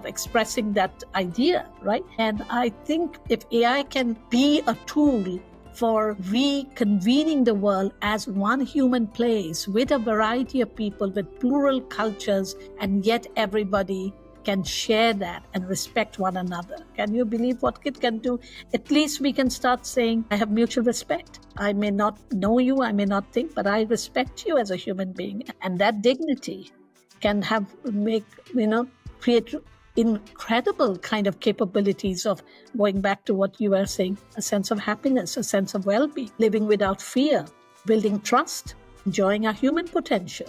expressing that idea, right? And I think if AI can be a tool for reconvening the world as one human place with a variety of people, with plural cultures, and yet everybody can share that and respect one another. Can you believe what it can do? At least we can start saying, I have mutual respect. I may not know you, I may not think, but I respect you as a human being. And that dignity can create incredible kind of capabilities of going back to what you were saying, a sense of happiness, a sense of well-being, living without fear, building trust, enjoying our human potential.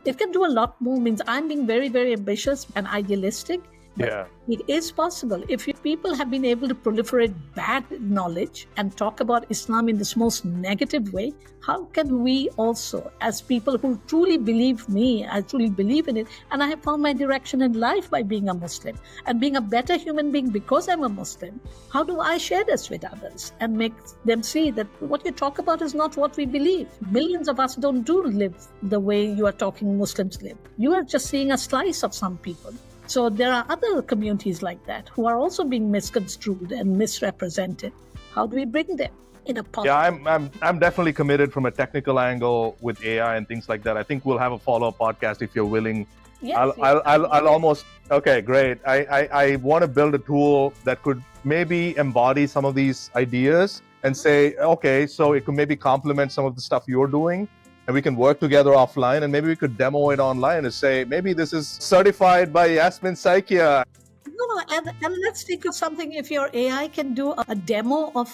It can do a lot more. Means I'm being very, very ambitious and idealistic, Yeah. It is possible. If people have been able to proliferate bad knowledge and talk about Islam in this most negative way, how can we also, as people who truly believe I truly believe in it, and I have found my direction in life by being a Muslim and being a better human being because I'm a Muslim, how do I share this with others and make them see that what you talk about is not what we believe? Millions of us don't live the way you are talking Muslims live. You are just seeing a slice of some people. So there are other communities like that who are also being misconstrued and misrepresented. How do we bring them in a positive? Yeah, I'm definitely committed from a technical angle with AI and things like that. I think we'll have a follow-up podcast if you're willing. Yes, I'll almost, okay, great. I want to build a tool that could maybe embody some of these ideas and say, okay, so it could maybe complement some of the stuff you're doing. And we can work together offline, and maybe we could demo it online and say, maybe this is certified by Yasmin Saikia. No, and let's think of something. If your AI can do a demo of,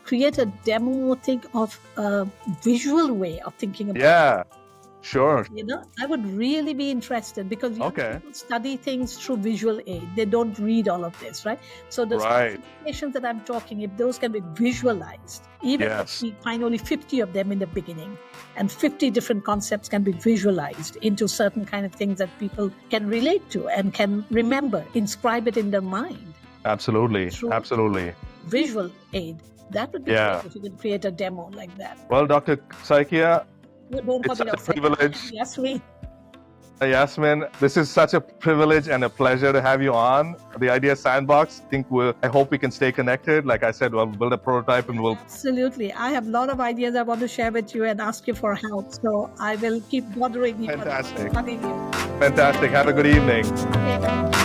create a demo, think of a visual way of thinking about it. Sure. I would really be interested because people study things through visual aid. They don't read all of this, right? So the specifications that I'm talking, if those can be visualized, even if we find only 50 of them in the beginning, and 50 different concepts can be visualized into certain kind of things that people can relate to and can remember, inscribe it in their mind. Absolutely. Absolutely. Visual aid. That would be great if you could create a demo like that. Well, Dr. Saikia, it's such a privilege. Yasmin, this is such a privilege and a pleasure to have you on the Idea Sandbox. I hope we can stay connected. Like I said, we'll build a prototype and we'll... Absolutely. I have a lot of ideas I want to share with you and ask you for help. So I will keep bothering you. Fantastic. Fantastic. Have a good evening. Okay.